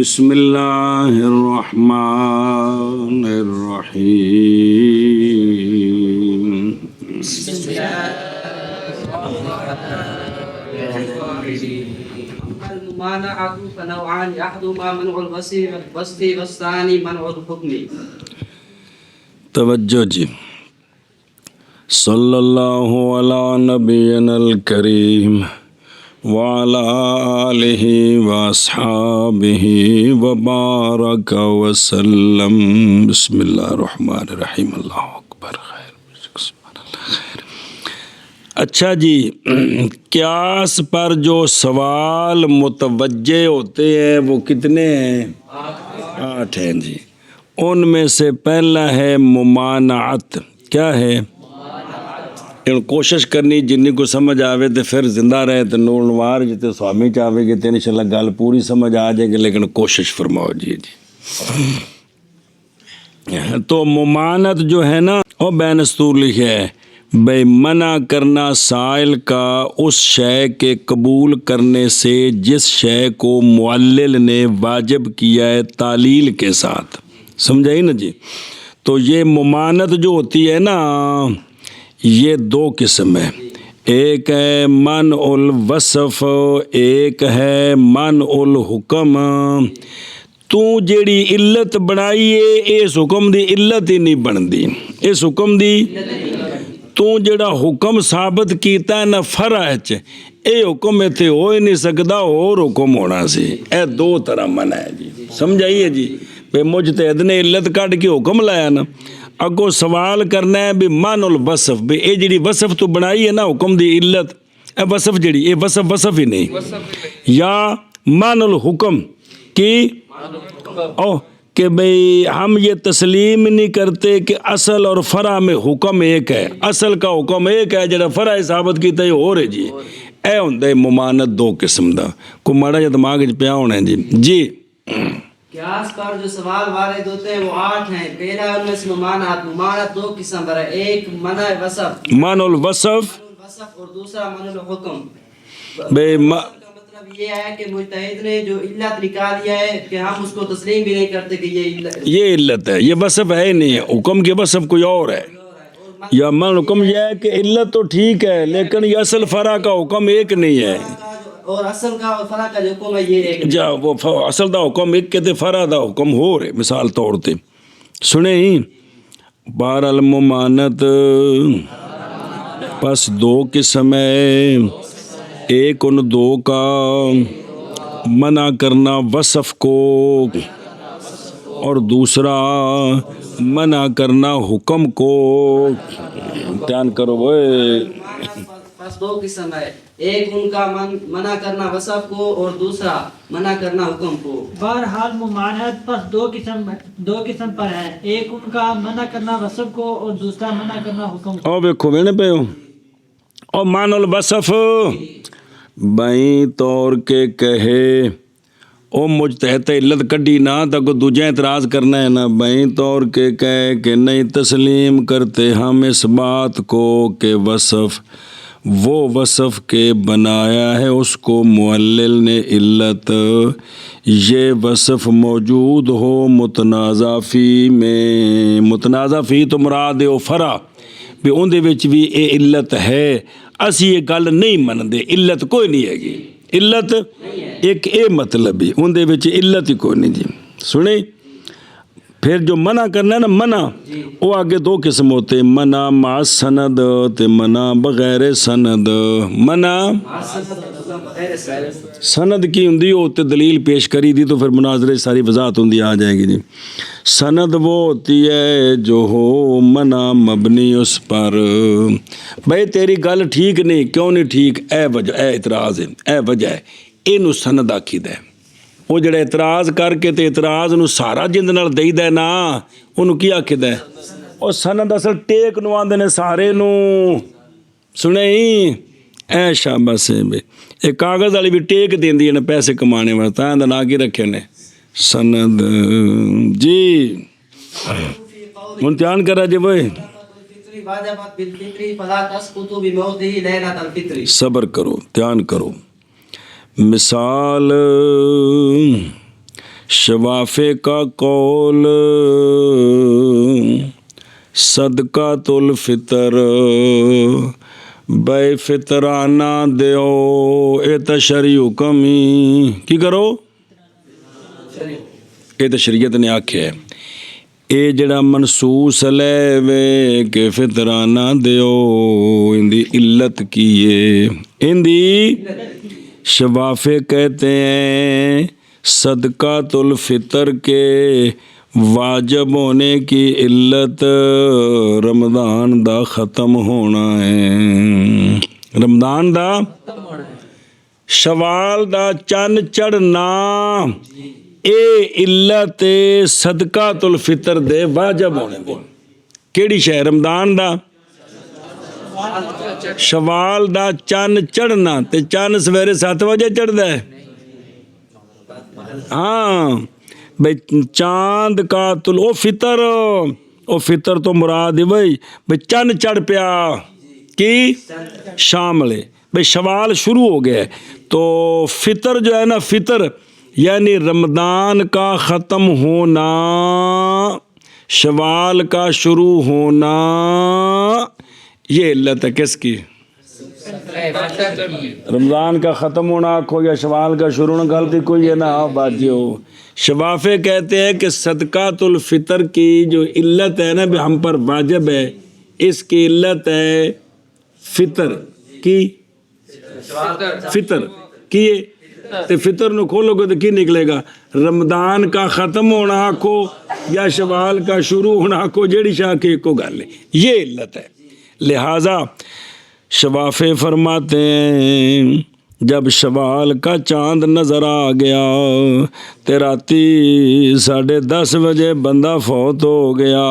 بسم اللہ الرحمن الرحیم الممانعة فنوعان أحدهما منع الوصف والثاني منع الحكم. توجہ جی. صلی اللہ علی نبینا الکریم وعلی آلہ واصحابہ وبارک وسلم. بسم اللہ الرحمن الرحیم. اللہ اکبر. خیر. اچھا جی، قیاس پر جو سوال متوجہ ہوتے ہیں وہ کتنے ہیں؟ 8 ہیں جی. ان میں سے پہلا ہے ممانعت. کیا ہے؟ کوشش کرنی جن کو سمجھ آوے تو پھر زندہ رہے تو نور نوار جتے سوامی چاہے گی تو انشاءاللہ گل پوری سمجھ آ جائے گی، لیکن کوشش فرماؤ جی. تو ممانعت جو ہے نا وہ بین اسطور لکھا ہے بھائی منع کرنا سائل کا اس شے کے قبول کرنے سے جس شے کو معلل نے واجب کیا ہے تعلیل کے ساتھ. سمجھائی نا جی؟ تو یہ ممانعت جو ہوتی ہے نا یہ 2 قسم ہے. ایک ہے منع الوصف، ایک ہے منع الحکم. تو جیڑی علت بنائی ہے اس حکم دی علت ہی نہیں بندی. اس حکم دی تو جڑا حکم ثابت کیتا ہے نا فرع وچ اے حکم ایتھے ہو ہی نہیں سکدا، اور حکم ہونا سی. اے 2 طرح منع ہے جی. سمجھائیے جی؟ بے مجتہد نے علت کٹ کے حکم لایا نا، اگو سوال کرنا ہے بھی منع الوصف، بھی اے جڑی وصف تو بنائی ہے نا حکم دی علت، اے وصف جڑی اے وصف ہی نہیں. یا منع الحکم کی او کہ بھئی ہم یہ تسلیم نہیں کرتے کہ اصل اور فرع میں حکم ایک ہے. اصل کا حکم ایک ہے، جڑا فرع ثابت کیتا ہے اور ہے جی. اے ہوندا ہے ممانعت 2 قسم دا. کو ماڑا جا دماغ وچ پیا ہونا ہے جی. جی قیاس پر جو سوال وارد ہوتے ہیں وہ 8 ہیں. پہلا ان میں سے ممانعت 2 قسم پر ہے. ایک منع وصف، منع الوصف، اور دوسرا منع الحکم. بے یہ ہے کہ مجتہد نے جو علت نکالیا ہے کہ ہم اس کو تسلیم بھی نہیں کرتے کہ یہ علت ہے، یہ وصف ہے ہی نہیں ہے. حکم کے وصف کوئی اور ہے. یا من حکم یہ ہے کہ علت تو ٹھیک ہے لیکن یہ اصل فرع کا حکم ایک نہیں ہے، اور اصل کا اور فرع کا جو حکم ہے یہ ایک جا وہ اصل دا حکم ایک کہتے فرع دا حکم ہو رہے. مثال طور تے سنے ہی بہر الممانعت پس 2 قسم ہے. ایک ان 2 کا منع کرنا وصف کو اور دوسرا منع کرنا حکم کو. دھیان کرو وہ بس 2 قسم ہے. ایک ان کا منع کرنا وصف کو اور دوسرا منع کرنا حکم کو. بہرحال ممانعت پس 2 قسم پر ہے. ایک ان کا منع کرنا وصف کو اور دوسرا منع کرنا حکم کو. او دیکھو میں پہ ہوں او منع الوصف بائیں طور کے کہے او مجتہد علت کڈی نہ تک دوجہ اعتراض کرنا ہے نا. بائیں طور کے کہے کہ نہیں تسلیم کرتے ہم اس بات کو کہ وصف وہ وصف کے بنایا ہے اس کو معلل نے علت. یہ وصف موجود ہو متنازع فی میں. متنازع فی تو مراد ہے فرع بھی اون دے وچ بھی اے علت ہے. اسی یہ گل نہیں مندے علت کوئی نہیں ہے گی. علت ایک اے مطلب ہی اون دے وچ علت ہی کوئی نہیں جی. سنے پھر جو منع کرنا ہے نا منع وہ آگے 2 قسم ہوتے ہیں. منع مع سند تے منع بغیر سند. منع سند کی ہوندی ہو تے دلیل پیش کری دی تو پھر مناظرے ساری وضاحت ہوندی آ جائے گی جی. سند وہ ہوتی ہے جو ہو منع مبنی اس پر بھئی تیری گل ٹھیک نہیں. کیوں نہیں ٹھیک؟ اے وجہ اے اعتراض ہے اے وجہ ہے. اینو سند آکھیدا ہے. وہ جڑا اعتراض کر کے تے اعتراض نو سارا جند نال دئیدا ہے نا انہوں کی آکھیدا ہے؟ او سند اصل ٹیک نو آندے نے سارے نو. سنے ہی اے شاباش بے ایک کاغذ والی بھی ٹیک دیندی ہے نا پیسے کمانے واسطے. آندا نا کی رکھے نے سند جی. ہن دھیان کرا جی وہ صبر کرو دھیان کرو. مثال شوافے کا قول صدقۃ الفطر بے فطرانہ دیو اے تشریع حکمی کی کرو اے تو شریعت نے آکھیا ہے اے جڑا منصوص لے وے کہ فطرانہ دیو اندی علت کی ہے اندی شوافے کہتے ہیں صدقۃ الفطر کے واجب ہونے کی علت رمضان دا ختم ہونا ہے رمضان دا شوال دا چند چڑھنا اے علت صدقۃ الفطر دے واجب ہونے دے کیڑی شے رمضان دا شوال دا چند چڑھنا تے چند سویرے 7 بجے چڑھدا ہے ہاں بھئی چاند کا او فطر تو مراد ہے بھئی چند چڑھ پیا کی شام لے بھئی شوال شروع ہو گیا تو فطر جو ہے نا فطر یعنی رمضان کا ختم ہونا شوال کا شروع ہونا یہ علت ہے کس کی رمضان کا ختم ہونا آنکھو یا شوال کا شروع ہونا غلطی کوئی ہے نا باتیو شفافے کہتے ہیں کہ صدقۃ الفطر کی جو علت ہے نا ہم پر واجب ہے اس کی علت ہے فطر کی فطر کی تے فطر نو کھولو گے تو کی نکلے گا رمضان کا ختم ہونا آنکھو یا شوال کا شروع ہونا آنکھو جیڑی شاہ کے کو گل ہے یہ علت ہے لہٰذا شفافے فرماتے ہیں جب شوال کا چاند نظر آ گیا تے راتی 10:30 بجے بندہ فوت ہو گیا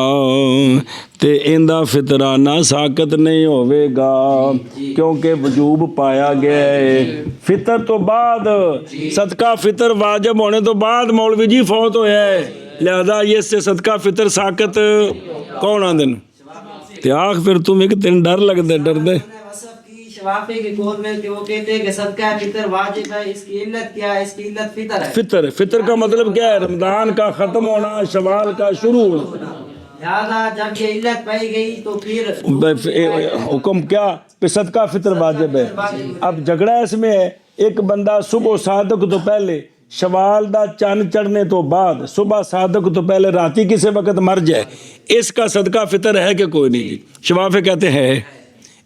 تے اندہ فطرانہ ساکت نہیں ہوئے گا کیونکہ وجوب پایا گیا ہے فطر تو بعد صدقہ فطر واجب ہونے تو بعد مولوی جی فوت ہویا ہے لہذا یہ سے صدقہ فطر ساکت کون آندن تے آخ پھر تم ایک تین ڈر لگ دے ڈر دے شفافے کے قول میں کہ وہ کہتے ہیں کہ صدقہ فطر واجب ہے اس کی علت کیا ہے اس کی علت فطر ہے فطر کا مطلب کیا ہے رمضان کا ختم ہونا شوال کا شروع ہونا لہذا جب یہ علت پائی گئی تو پھر حکم کیا کہ صدقہ فطر واجب ہے اب جھگڑا اس میں ہے ایک بندہ صبح صادق تو پہلے شوال دا چاند چڑھنے تو بعد صبح صادق تو پہلے راتی کسی وقت مر جائے اس کا صدقہ فطر ہے کہ کوئی نہیں شفافے کہتے ہیں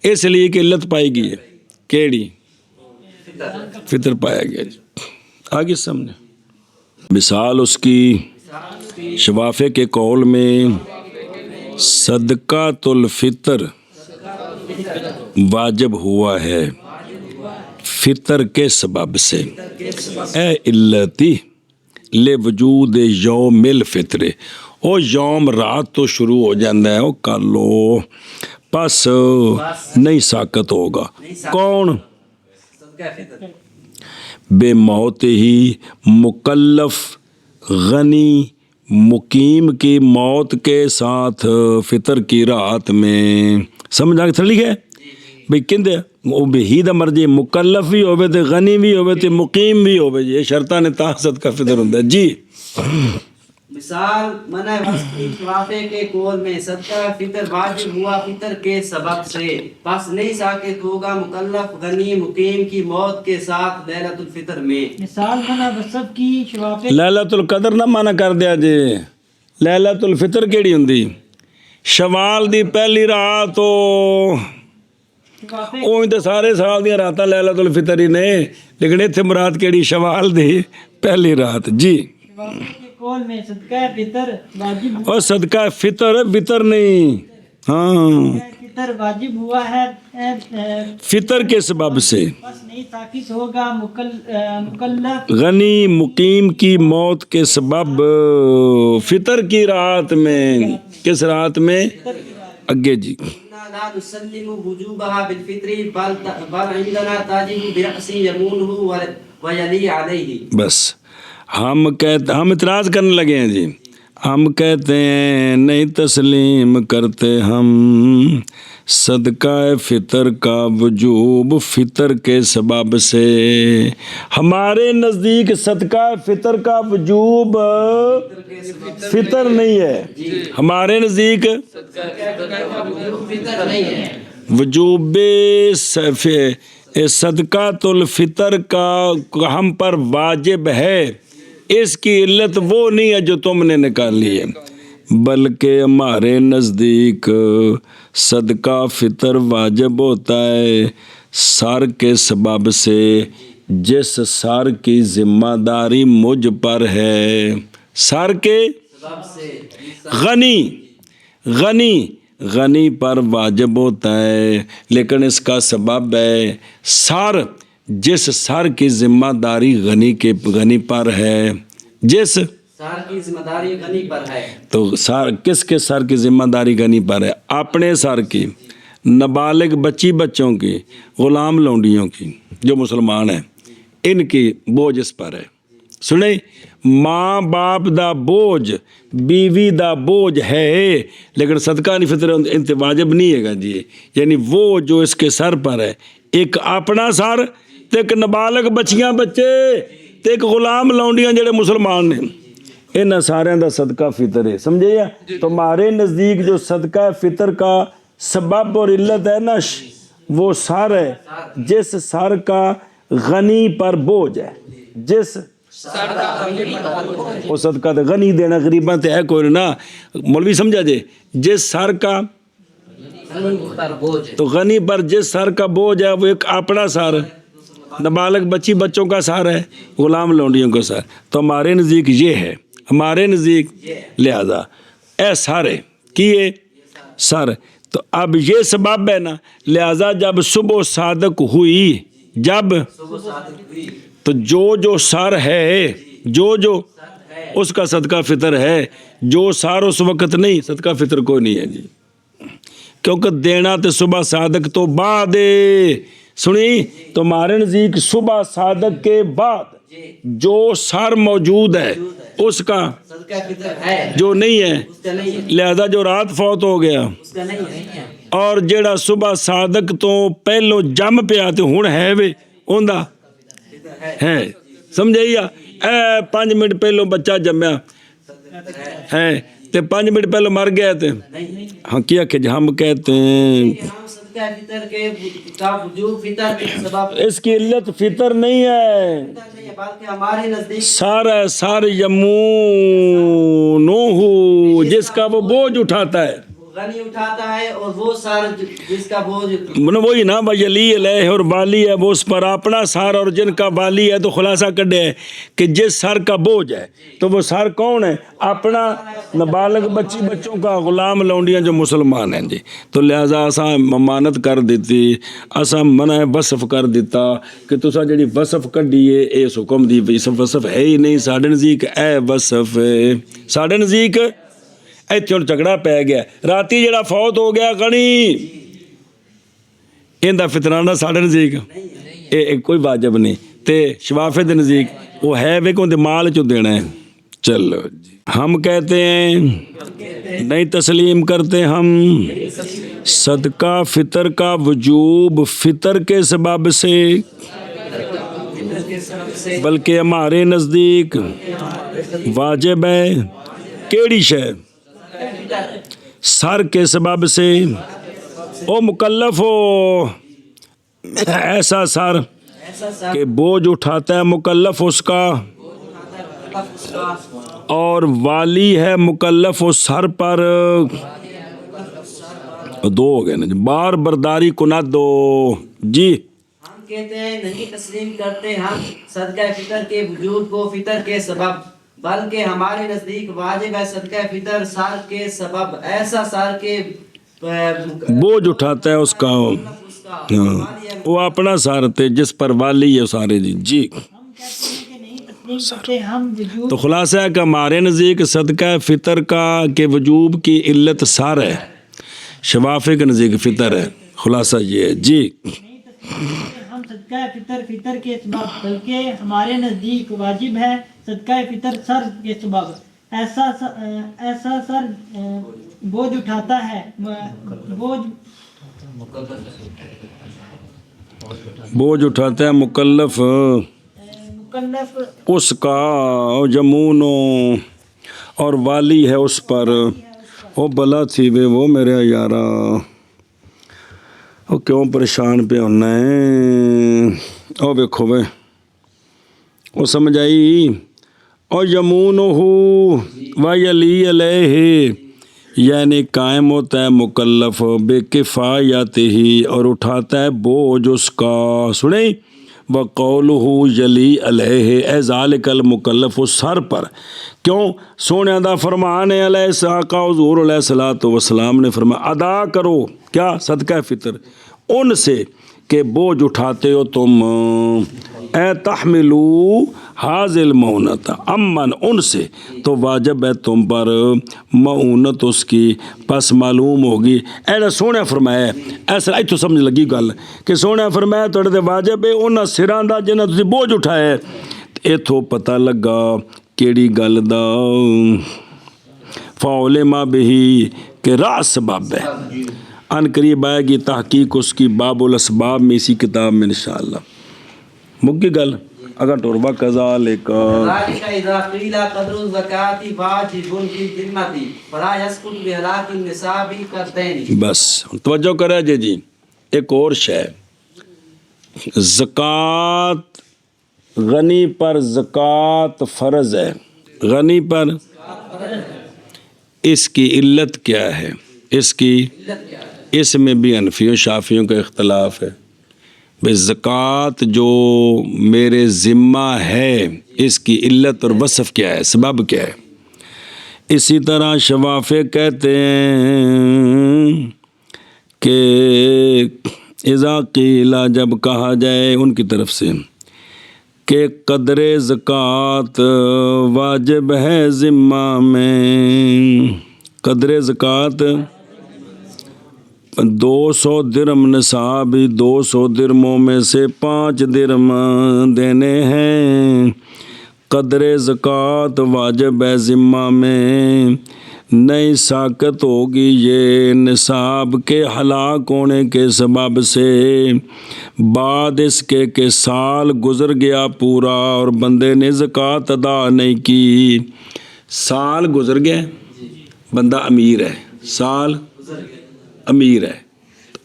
اس لیے کہ علت پائی گئی ہے کیڑی فطر پایا گیا آگے سامنے مثال اس کی شفافے کے قول میں صدقۃ الفطر واجب ہوا ہے فطر کے سبب سے اے علتی لے وجود یوم الفطر او یوم رات تو شروع ہو جاندہ ہے او کر لو پس نہیں ساکت ہوگا کون بے موت ہی مکلف غنی مقیم کی موت کے ساتھ فطر کی رات میں سمجھ آگے تھا لکھے بھئی کندے وہ بھی ہی دا مرجی مکلف بھی ہوئے تھے غنی بھی ہوئے تھے مقیم بھی ہوئے یہ شرطان تاثت کا فطر ہوندہ ہے جی مثال منع وقت کی شفافے کے قول میں صدقہ فطر واجب ہوا فطر کے سبب سے پس نہیں ساکت ہوگا مکلف غنی مقیم کی موت کے ساتھ لیلۃ الفطر میں مثال منع وصف کی شفافے لیلۃ القدر نہ مانا کر دیا جی لیلۃ الفطر کیڑی ہوندی شوال دی پہلی رات اوہ تے سارے سال دیا راتاں لیلۃ الفطر ہی نے لیکن ایتھے مراد کیڑی شوال دی پہلی رات جی شفافے کے قول میں صدقہ فطر واجب اور صدقہ فطر فطر نہیں ہاں فطر واجب ہوا ہے فطر کے سبب سے بس نہیں تاکس ہوگا مکلف غنی مقیم کی موت کے سبب فطر کی رات میں کس رات میں اگے جی لا نسلم وجوبها بالفطر بل عندنا تاجب برأس يمونه ويلي عليه بس ہم اعتراض کرنے لگے ہیں جی ہم کہتے ہیں نہیں تسلیم کرتے ہم صدقہ فطر کا وجوب فطر کے سبب سے. ہمارے نزدیک صدقہ فطر کا وجوب فطر نہیں ہے. ہمارے نزدیک فطر نہیں ہے. وجوب صدقۃ الفطر کا ہم پر واجب ہے. اس کی علت وہ نہیں ہے جو تم نے نکالی ہے، بلکہ ہمارے نزدیک صدقہ فطر واجب ہوتا ہے سر کے سبب سے، جس سر کی ذمہ داری مجھ پر ہے. سر کے غنی پر واجب ہوتا ہے، لیکن اس کا سبب ہے سر، جس سر کی ذمہ داری غنی پر ہے، جس سر کی ذمہ داری غنی پر ہے. تو سر کس کے سر کی ذمہ داری غنی پر ہے؟ اپنے سر کی، نابالغ بچوں کی، غلام لونڈیوں کی جو مسلمان ہیں، ان کی بوجھ اس پر ہے. سنیں، ماں باپ دا بوجھ، بیوی دا بوجھ ہے، لیکن صدقہ نہیں فطر انت واجب نہیں ہے گا جی. یعنی وہ جو اس کے سر پر ہے، ایک اپنا سر تے ایک نابالغ بچے تے ایک غلام لونڈیاں جڑے مسلمان نے، ان سارے دا صدقہ فطر ہے. سمجھے یا؟ تمہارے نزدیک جو صدقہ فطر کا سبب اور علت ہے نا، وہ سر ہے جس سر کا غنی پر بوجھ ہے، جس وہ صدقہ تے غنی دینا غریباں تے ہے کوئی نا. مولوی سمجھا جے، جس سر کا تو غنی پر جس سر کا بوجھ ہے وہ ایک اپنا سر، نابالغ بچوں کا سر ہے، غلام لونڈیوں کا سر. تو ہمارے نزدیک یہ ہے، ہمارے نزدیک لہذا اے سر ہے کیے سر. تو اب یہ سبب ہے نا، لہذا جب صبح صادق ہوئی، جب تو جو سر ہے، جو اس کا صدقہ فطر ہے، جو سر اس وقت نہیں، صدقہ فطر کوئی نہیں ہے جی. کیونکہ دینا تو صبح صادق تو بعد سنی، تمہارے نزدیک صبح صادق کے بعد جو سر موجود ہے اس کا صدقہ فطر ہے، جو نہیں ہے، اس کا نہیں ہے، لہذا جو رات فوت ہو گیا اس کا نہیں ہے. اور جیڑا صبح صادق تو پہلو جم پہ آتے ہوں ہے وے اوندا ہے. سمجھے یا؟ 5 منٹ پہلو بچہ جمیا ہے تے 5 منٹ پہلو مر گیا تے ہاں کیا کہ ہم کہتے ہیں ہم صدقہ فطر کے کا وجوب فطر کے سبب اس کی علت فطر نہیں ہے، نہیں ہے، بلکہ ہمارے نزدیک سار یمونو جس کا وہ بوجھ اٹھاتا ہے، غنی اٹھاتا ہے، اور وہ سر جس کا بوجھ وہی نا ولی علیہ اور والی ہے وہ اس پر اپنا سر، اور جن کا والی ہے تو خلاصہ کڈے ہے کہ جس سر کا بوجھ ہے تو وہ سر کون ہے؟ اپنا نابالغ بچوں کا، غلام لونڈیاں جو مسلمان ہیں جی. تو لہذا اساں ممانت کر دیتی، اساں منع وصف کر دیتا کہ تساں جڑی وصف کڈی ہے اس حکم دی وصف ہے ہی نہیں. ساڈے نزدیک اے وصف ہے، ساڈے نزدیک ایتھے ہن جھگڑا پی گیا. راتی جڑا فوت ہو گیا غنی، ایندا فطرانہ ساڈے نزدیک اے کوئی واجب نہیں، تے شفافے دے نزدیک وہ ہے وے کو مال چو دینا ہے. چلو جی، ہم کہتے ہیں نہیں تسلیم کرتے ہم صدقہ فطر کا وجوب فطر کے سبب سے، بلکہ ہمارے نزدیک واجب ہے. کیڑی شے؟ سر کے سبب سے. او مکلف ہو ایسا سر کہ بوجھ اٹھاتا ہے مکلف اس کا، اور والی ہے مکلف اس سر پر. دو ہو گئے نا جی، بار برداری کو نہ دو جی. ہم کہتے ہیں نہیں تسلیم کرتے ہم صدقہ فطر کے وجود کو فطر کے سبب، بلکہ ہمارے نزدیک واجب ہے صدقہ فطر سر کے سبب، ایسا سر کے بوجھ اٹھاتا ہے اس کا، وہ اپنا سر تے جس پر والی ہے سارے جی. جی ہم کہتے ہیں کہ نہیں تسلیم کرتے ہم وجود تو خلاصہ ہے کہ ہمارے نزدیک صدقہ فطر کا کے وجوب کی علت سر ہے، شفافے کے نزدیک فطر ہے. خلاصہ یہ ہے جی. نہیں تسلیم کرتے ہم صدقہ فطر کے سبب، بلکہ ہمارے نزدیک واجب ہے صدقہ فطر سر کے سبب، ایسا سر بوجھ اٹھاتا ہے بوجھ اٹھاتا ہے مکلف مکلف اس کا جمون اور والی ہے اس پر وہ بلا تھی بے وہ میرے یارا وہ کیوں پریشان پہ ہونا ہے او دیکھو بے وہ سمجھ آئی اور یمون ہو ویلی علیہ یعنی قائم ہوتا ہے مکلف بے کفایت ہی اور اٹھاتا ہے بوجھ اس کا سنیں وقولہ یلی علیہ اے ذالک المکلف اس سر پر کیوں سونے دا فرمان ہے علیہ آقا حضور علیہ الصلوۃ والسلام نے فرمایا ادا کرو کیا صدقہ فطر ان سے کہ بوجھ اٹھاتے ہو تم اے تحملو حاضل مونت امن ان سے تو واجب ہے تم پر معونت اس کی پس معلوم ہوگی ایسا سونے فرمایا ایسا تو سمجھ لگی گل کہ سونے فرمایا تھوڑے دے واجب ہے انہاں سراں دا جنہاں تسی بوجھ اٹھایا ہے ایتھوں پتہ لگا کیڑی گل دا فعلم بہی کہ راس سبب ہے ان قریب آئے گی تحقیق اس کی باب الاسباب میں اسی کتاب میں انشاءاللہ مکی گل اگر ٹوربا کذالک ذالک اذا قیل قدر الزکاة واجب فی الذمۃ فلا یسقط بہلاک النصاب کالدین بس توجہ کرے جی ایک اور شے زکوٰۃ غنی پر زکوٰۃ فرض ہے غنی پر اس کی علت کیا ہے اس میں بھی حنفیوں و شافیوں کا اختلاف ہے بھئی زکوٰۃ جو میرے ذمہ ہے اس کی علت اور وصف کیا ہے سبب کیا ہے اسی طرح شوافع کہتے ہیں کہ اذا قیل جب کہا جائے ان کی طرف سے کہ قدر زکوٰۃ واجب ہے ذمہ میں قدر زکوٰۃ 200 درم نصاب 200 درموں میں سے 5 درم دینے ہیں قدر زکوٰۃ واجب ہے ذمہ میں نہیں ساقط ہوگی یہ نصاب کے ہلاک ہونے کے سبب سے بعد اس کے کہ سال گزر گیا پورا اور بندے نے زکوٰۃ ادا نہیں کی سال گزر گیا بندہ امیر ہے سال امیر ہے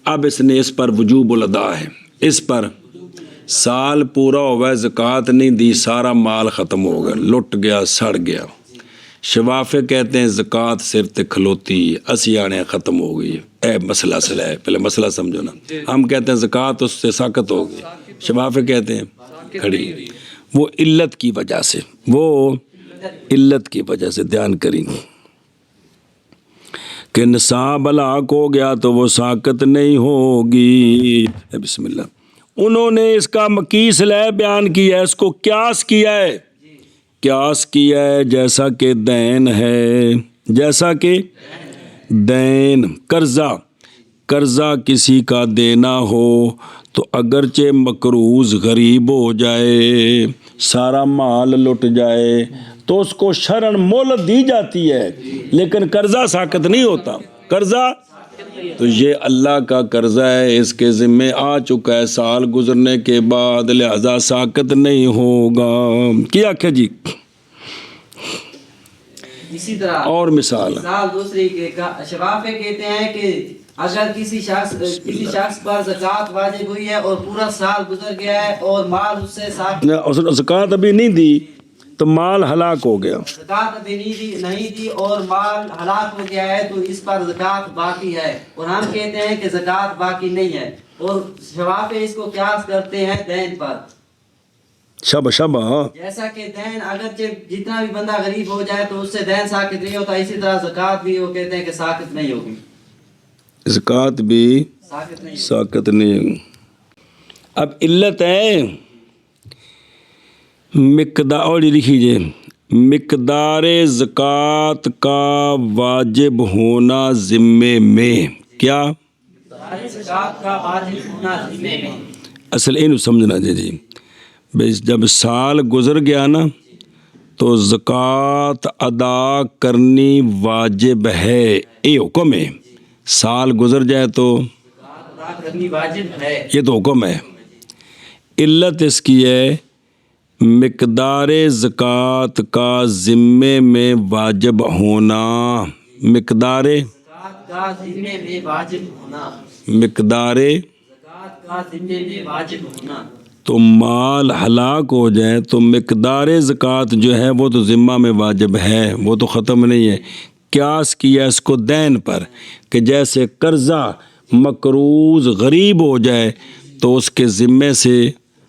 اب اس نے اس پر وجوب الادا ہے اس پر سال پورا ہوا زکوٰۃ نہیں دی سارا مال ختم ہو گیا لٹ گیا سڑ گیا شوافع کہتے ہیں زکوٰۃ سر تے کھلوتی اسی آنے ختم ہو گئی اے مسئلہ سلا ہے پہلے مسئلہ سمجھو نا ہم کہتے ہیں زکوٰۃ اس سے ساقط ہو گئی شوافع کہتے ہیں کھڑی وہ علت کی وجہ سے دھیان کریں کہ نصاب ہلاک ہو گیا تو وہ ساقط نہیں ہوگی بسم اللہ انہوں نے اس کا مقیس لے بیان کیا ہے اس کو قیاس کیا ہے جیسا کہ دین ہے جیسا کہ دین قرضہ کسی کا دینا ہو تو اگرچہ مقروض غریب ہو جائے سارا مال لٹ جائے تو اس کو شرعاً مہلت دی جاتی ہے لیکن قرضہ ساقط نہیں ہوتا قرضہ تو یہ اللہ کا قرضہ ہے اس کے ذمے آ چکا ہے سال گزرنے کے بعد لہذا ساقط نہیں ہوگا کیا کہ جی اسی طرح اور مثال دوسری شفافے کہتے ہیں کہ اگر کسی شخص پر زکوٰۃ واجب ہوئی ہے اور پورا سال گزر گیا ہے اور مال اس سے زکوٰۃ ابھی نہیں دی تو مال ہلاک ہو گیا زکوٰۃ ابھی نہیں دی اور مال ہلاک ہو گیا ہے تو اس پر زکوٰۃ باقی ہے اور ہم کہتے ہیں کہ زکوٰۃ باقی نہیں ہے اور شفافے اس کو قیاس کرتے ہیں دین پر شبہ جیسا کہ دین اگر جتنا بھی بندہ غریب ہو جائے تو اس سے دین ساقط نہیں ہوتا اسی طرح زکوٰۃ بھی وہ کہتے ہیں کہ ساقط نہیں ہوگی زکوٰۃ بھی ساقط نہیں اب علت ہے مقدار اور لکھیجئے مقدار زکوٰۃ کا واجب ہونا ذمے میں کیا زکوٰۃ کا واجب ہونا ذمے میں اصل اینو سمجھنا جی بھئی جب سال گزر گیا نا تو زکوٰۃ ادا کرنی واجب ہے، یہ حکم ہے۔ سال گزر جائے تو ادا کرنی واجب ہے، یہ تو حکم ہے۔ علت اس کی ہے مقدار زکوٰۃ کا ذمے میں واجب ہونا، مقدار زکوٰۃ کا ذمے میں واجب ہونا، مقدار زکوٰۃ کا ذمے میں واجب ہونا۔ تو مال ہلاک ہو جائے تو مقدار زکوٰۃ جو ہے وہ تو ذمہ میں واجب ہے، وہ تو ختم نہیں ہے۔ قیاس کیا اس کو دین پر کہ جیسے قرضہ مقروض غریب ہو جائے تو اس کے ذمے سے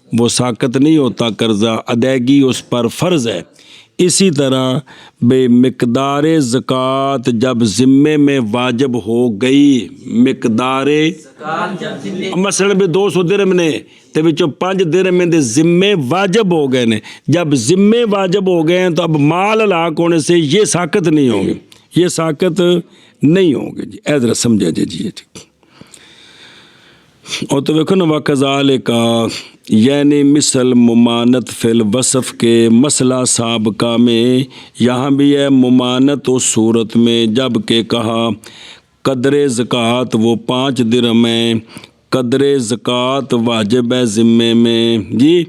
وہ ساقط نہیں ہوتا، قرضہ ادائیگی اس پر فرض ہے۔ اسی طرح بے مقدار زکوٰۃ جب ذمے میں واجب ہو گئی، مقدار زکوٰۃ جب ذمے مثلا بھی 200 درہم نے تے وچوں 5 درہم دے ذمے واجب ہو گئے نے، جب ذمے واجب ہو گئے ہیں تو اب مال ہلاک ہونے سے یہ ساقط نہیں ہوں گے، یہ ساقط نہیں ہوں گے۔ جی ادھر سمجھا جی۔ اور تو دیکھو نا وَكَذَلِكَ یعنی مثل ممانت فی الوصف کے مسئلہ سابقہ میں یہاں بھی ہے ممانت اس صورت میں جب کہ کہا قدر زکوٰۃ وہ 5 درہم ہے، قدر زکوٰۃ واجب ہے ذمے میں جی۔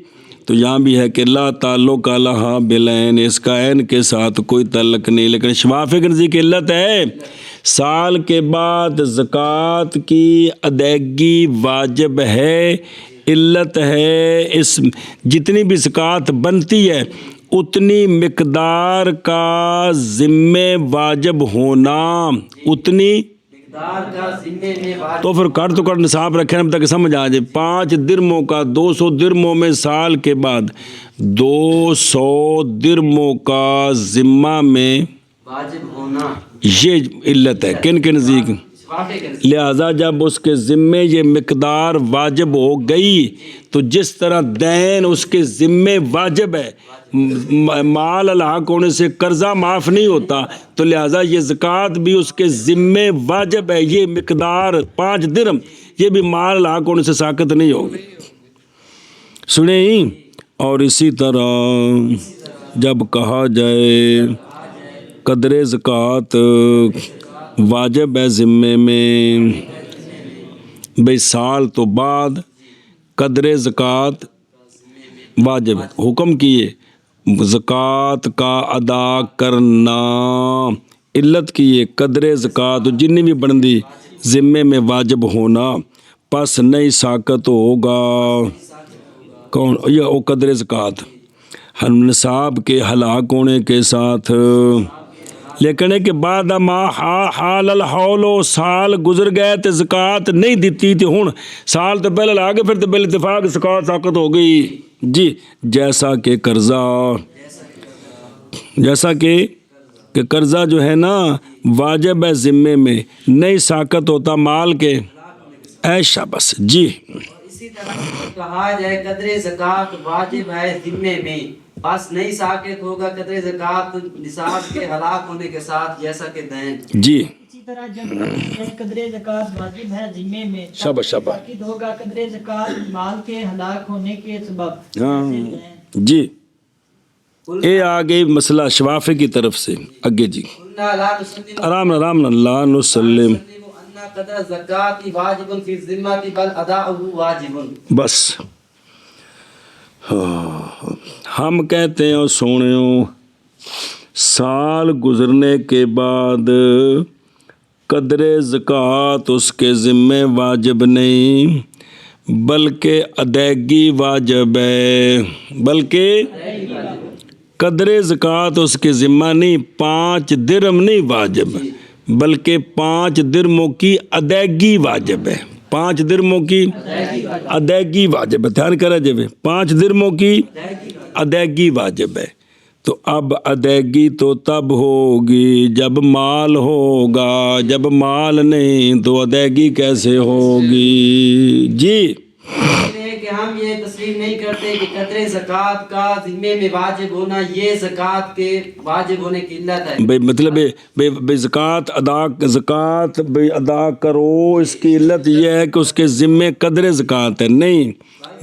تو یہاں بھی ہے کہ لا تعلق لہا بالعین، اس کا عین کے ساتھ کوئی تعلق نہیں، لیکن شفاف کے نزدیک علت ہے سال کے بعد زکوٰۃ کی ادائیگی واجب ہے۔ علت ہے اس جتنی بھی زکوٰۃ بنتی ہے اتنی مقدار کا ذمے واجب ہونا، اتنی مقدار کا ذمے میں واجب، تو پھر کٹ تو کٹ نصاب رکھیں اب تک سمجھ آ جائے۔ 5 درہموں کا 200 درہموں میں سال کے بعد 200 درہموں کا ذمہ میں واجب ہونا، یہ علت ہے کن کے نزدیک؟ شفاف کے لہذا جب اس کے ذمے یہ مقدار واجب ہو گئی تو جس طرح دین اس کے ذمے واجب ہے، مال ہلاک ہونے سے قرضہ معاف نہیں ہوتا، تو لہذا یہ زکوٰۃ بھی اس کے ذمے واجب ہے۔ یہ مقدار 5 درہم یہ بھی مال ہلاک ہونے سے ساقط نہیں ہوگی، سنیں۔ اور اسی طرح جب کہا جائے قدر زکوٰۃ واجب ہے ذمے میں، بھئی سال تو بعد قدر زکوٰۃ واجب ہے، حکم کیے زکوٰۃ کا ادا کرنا، علت کیے قدر زکوٰۃ جنی بھی بندی ذمے میں واجب ہونا، پس نہیں ساقط ہوگا کون یہ او قدر زکوٰۃ نصاب کے ہلاک ہونے کے ساتھ، لیکن ہے کہ بعد ما حال الحول سال گزر گئے تو زکوٰۃ نہیں دیتی تھی، ہن سال تو پہلے لا کے پھر تو بال اتفاق زکوٰۃ ساقط ہو گئی جی۔ جیسا کہ قرضہ، جیسا کہ قرضہ جو ہے نا واجب ہے ذمے میں، نہیں ساقط ہوتا مال کے ایشا بس جی۔ اسی طرح کہا جائے قدر زکوٰۃ واجب ہے ذمے میں، بس نہیں ساقط ہوگا قدر زکوٰۃ نصاب کے ہلاک ہونے کے ساتھ جیسا کہ دین جی اسی طرح جب قدر زکوٰۃ واجب ہے ذمے میں شاباش شاباش تاکید ہوگا قدر زکوٰۃ مال کے ہلاک ہونے کے سبب۔ ہاں جی، یہ آگے مسئلہ شفافے کی طرف سے آگے جی، قلنا لا نسلم آرام آرام لا نسلم ان قدر الزکوٰۃ واجب فی الذمہ بل اداؤہ واجب۔ بس ہم کہتے ہیں اور سوڑیوں سال گزرنے کے بعد قدر زکوٰۃ اس کے ذمے واجب نہیں بلکہ ادائیگی واجب ہے، بلکہ قدر زکوٰۃ اس کے ذمہ نہیں، 5 درہم نہیں واجب بلکہ 5 درہموں کی ادائیگی واجب ہے، 5 درہموں کی ادائیگی واجب ہے، دھیان کرا جب 5 درہموں کی ادائیگی واجب ہے۔ تو اب ادائیگی تو تب ہوگی جب مال ہوگا، جب مال نہیں تو ادائیگی کیسے ہوگی جی۔ کہ ہم یہ تسلیم نہیں کرتے کہ قدر زکوٰۃ کا ذمے میں واجب ہونا یہ زکوٰۃ کے واجب ہونے کی علت ہے، بھئی مطلب بھئی زکوٰۃ ادا کرو، اس کی علت یہ ہے کہ اس کے ذمے قدر زکوٰۃ ہے، نہیں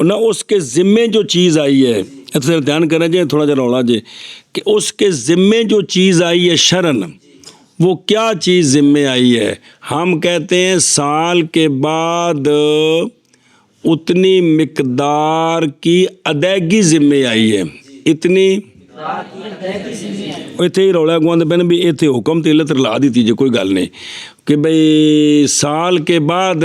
نہ اس کے ذمے جو چیز آئی ہے اچھا دھیان کریں جی تھوڑا جا رولا جی کہ اس کے ذمے جو چیز آئی ہے شرن وہ کیا چیز ذمے آئی ہے ہم کہتے ہیں سال کے بعد اتنی مقدار کی ادائیگی ذمے آئی ہے اتنی ਇੱਥੇ ਹੀ ਰੌਲਾ ਗਵਾਉਂਦੇ ਪੈਣ ਵੀ ਇੱਥੇ ਹੁਕਮ ਤੇ ਇਲਤ ਰਲਾ ਦਿੱਤੀ ਜੇ ਕੋਈ ਗੱਲ ਨਹੀਂ کہ بھئی سال کے بعد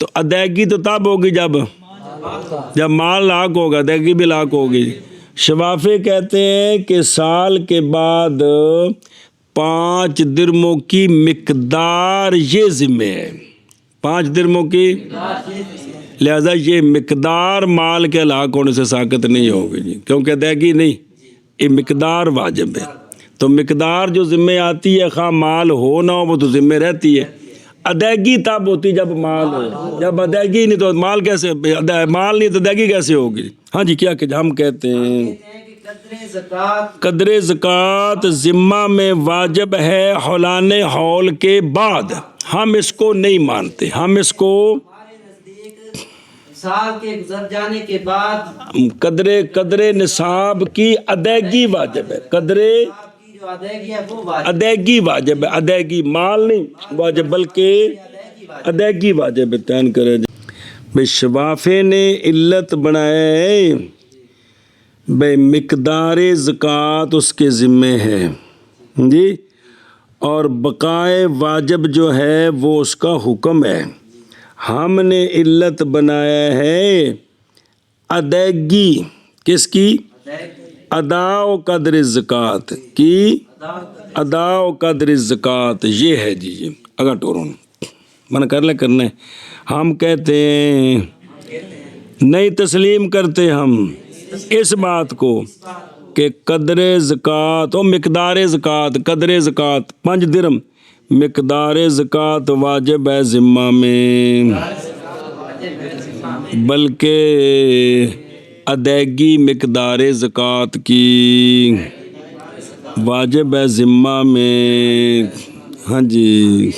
تو ادائیگی تو تب ہوگی جب مال لاک ہوگا ادائیگی بھی لاک ہوگی شفافی کہتے ہیں کہ سال کے بعد 5 درموں کی مقدار یہ ذمہ ہے 5 درموں کی لہذا یہ مقدار مال کے ہلاک ہونے سے ساقط نہیں ہوگی جی کیونکہ ادائیگی نہیں یہ مقدار واجب ہے تو مقدار جو ذمہ آتی ہے خواہ مال ہو نہ ہو وہ تو ذمہ رہتی ہے ادائیگی تب ہوتی جب مال ہو جب ادائیگی نہیں تو مال کیسے مال نہیں تو ادائیگی کیسے ہوگی ہاں جی کیا کہ ہم کہتے ہیں قدر زکوٰۃ ذمہ میں واجب ہے حولان حول کے بعد ہم اس کو نہیں مانتے ہم اس کو سال کے گزر جانے کے بعد قدر نصاب کی ادائیگی واجب ہے قدر کی جو ادائیگی ہے وہ واجب ادائیگی واجب ہے ادائیگی مال نہیں واجب بلکہ ادائیگی واجب ہے تعین کرے بھئی شفافے نے علت بنایا ہے بھئی مقدار زکوٰۃ اس کے ذمے ہے جی اور بقائے واجب جو ہے وہ اس کا حکم ہے ہم نے علت بنایا ہے ادائیگی کس کی ادا و قدر زکوٰۃ کی ادا و قدر زکوٰۃ یہ ہے جی یہ اگر ٹورون من کر لے کرنے ہم کہتے ہیں نہیں تسلیم کرتے ہم اس بات کو کہ قدر زکوٰۃ و مقدار زکوٰۃ قدر زکوٰۃ 5 درم مقدار زکوٰۃ واجب ہے ذمہ میں بلکہ ادائیگی مقدار زکوٰۃ کی واجب ہے ذمہ میں ہاں جی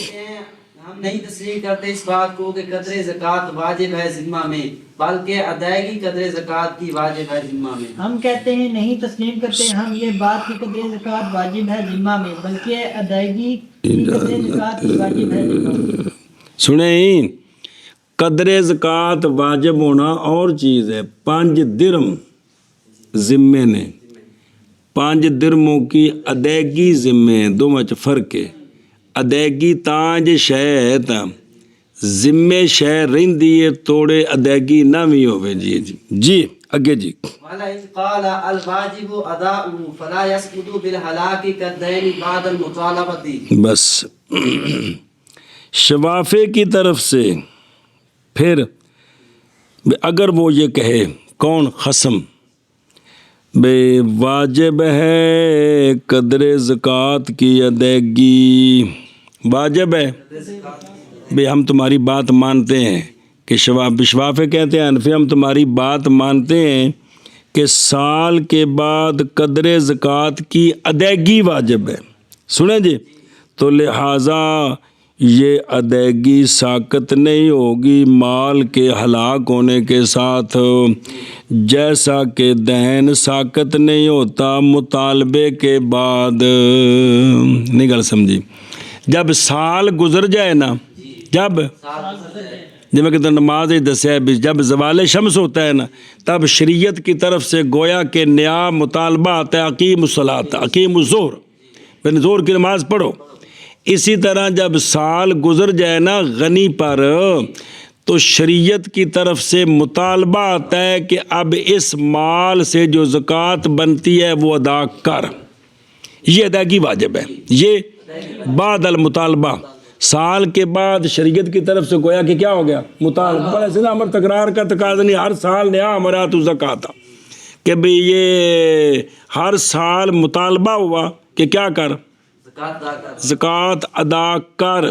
ہم نہیں تسلیم کرتے اس بات کو کہ قدر زکوٰۃ واجب ہے ذمہ میں بلکہ ادائیگی قدر زکوٰۃ کی واجب ہے ذمہ میں ہم کہتے ہیں نہیں تسلیم کرتے ہم یہ بات کہ قدر زکوٰۃ واجب ہے ذمہ میں بلکہ ادائیگی قدر زکوٰۃ کی واجب ہے ذمہ میں سنیں قدر زکوٰۃ واجب ہونا اور چیز ہے 5 درم ذمے نے 5 درموں کی ادائیگی ذمے دو مچ فرق ہے ادائیگی تاں شے ہے تاں ذمے شے رہندی ہے توڑے ادائیگی نہ بھی ہوئے جی اگے جی وَلَئِنْ قَالَ الْوَاجِبُ أَدَاؤُهُ فَلَا يَسْقُطُ بِالْهَلَاكِ كَالدَّيْنِ بَعْدَ الْمُطَالَبَةِ بس شفافے کی طرف سے پھر اگر وہ یہ کہے کون خصم بے واجب ہے قدر زکوٰۃ کی ادائیگی واجب ہے بے ہم تمہاری بات مانتے ہیں کہ شفافے کہتے ہیں انفی ہم تمہاری بات مانتے ہیں کہ سال کے بعد قدر زکوٰۃ کی ادائیگی واجب ہے سنیں جی تو لہٰذا یہ ادائیگی ساقط نہیں ہوگی مال کے ہلاک ہونے کے ساتھ جیسا کہ دین ساقط نہیں ہوتا مطالبے کے بعد نہیں گل سمجھی جب سال گزر جائے نا جب میں کہ نماز ہی دسیا ہے جب زوال شمس ہوتا ہے نا تب شریعت کی طرف سے گویا کہ نیا مطالبہ آتا ہے اقیم الصلاۃ اقیم الظہر زور کی نماز پڑھو اسی طرح جب سال گزر جائے نا غنی پر تو شریعت کی طرف سے مطالبہ آتا ہے کہ اب اس مال سے جو زکوٰۃ بنتی ہے وہ ادا کر یہ ادائیگی واجب ہے یہ بعد المطالبہ سال کے بعد شریعت کی طرف سے گویا کہ کیا ہو گیا مطالبہ ایسے نا امر تکرار کا تقاضا نہیں ہر سال نیا امرات زکوٰۃ کہ بھئی یہ ہر سال مطالبہ ہوا کہ کیا کر زکوٰۃ ادا کر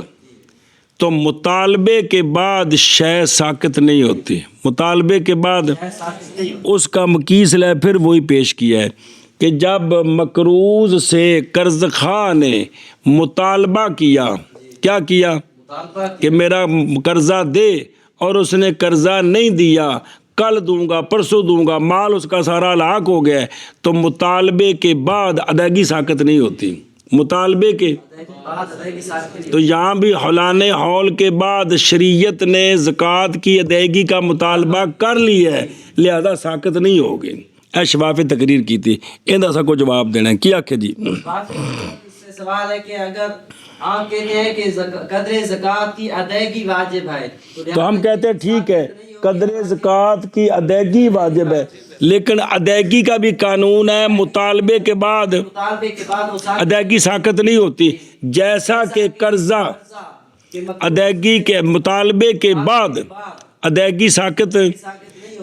تو مطالبے کے بعد شے ساقط نہیں ہوتی مطالبے کے بعد اس کا مقیس ہے پھر وہی پیش کیا ہے کہ جب مقروض سے قرض خواہ نے مطالبہ کیا، کیا کیا کہ میرا قرضہ دے، اور اس نے قرضہ نہیں دیا، کل دوں گا پرسوں دوں گا، مال اس کا سارا ہلاک ہو گیا، تو مطالبے کے بعد ادائیگی ساقط نہیں ہوتی، مطالبے کے تو یہاں بھی حولان حول کے بعد شریعت نے زکوٰۃ کی ادائیگی کا مطالبہ کر لی ہے، لہذا ساقط نہیں ہوگی۔ اے شفاف تقریر کی تھی، ان سا کو جواب دینا ہے، کیا کہ جی اس سے سوال ہے کہ اگر آپ کہتے ہیں کہ قدر زکوٰۃ کی ادائیگی واجب ہے تو ہم کہتے ہیں ٹھیک ہے، قدر زکوٰۃ کی ادائیگی واجب ہے، لیکن ادائیگی کا بھی قانون ہے، مطالبے کے بعد مطالبے کے بعد وہ ادائیگی ساقط نہیں ہوتی، جیسا کہ قرضہ ادائیگی کے مطالبے کے بعد ادائیگی ساقط،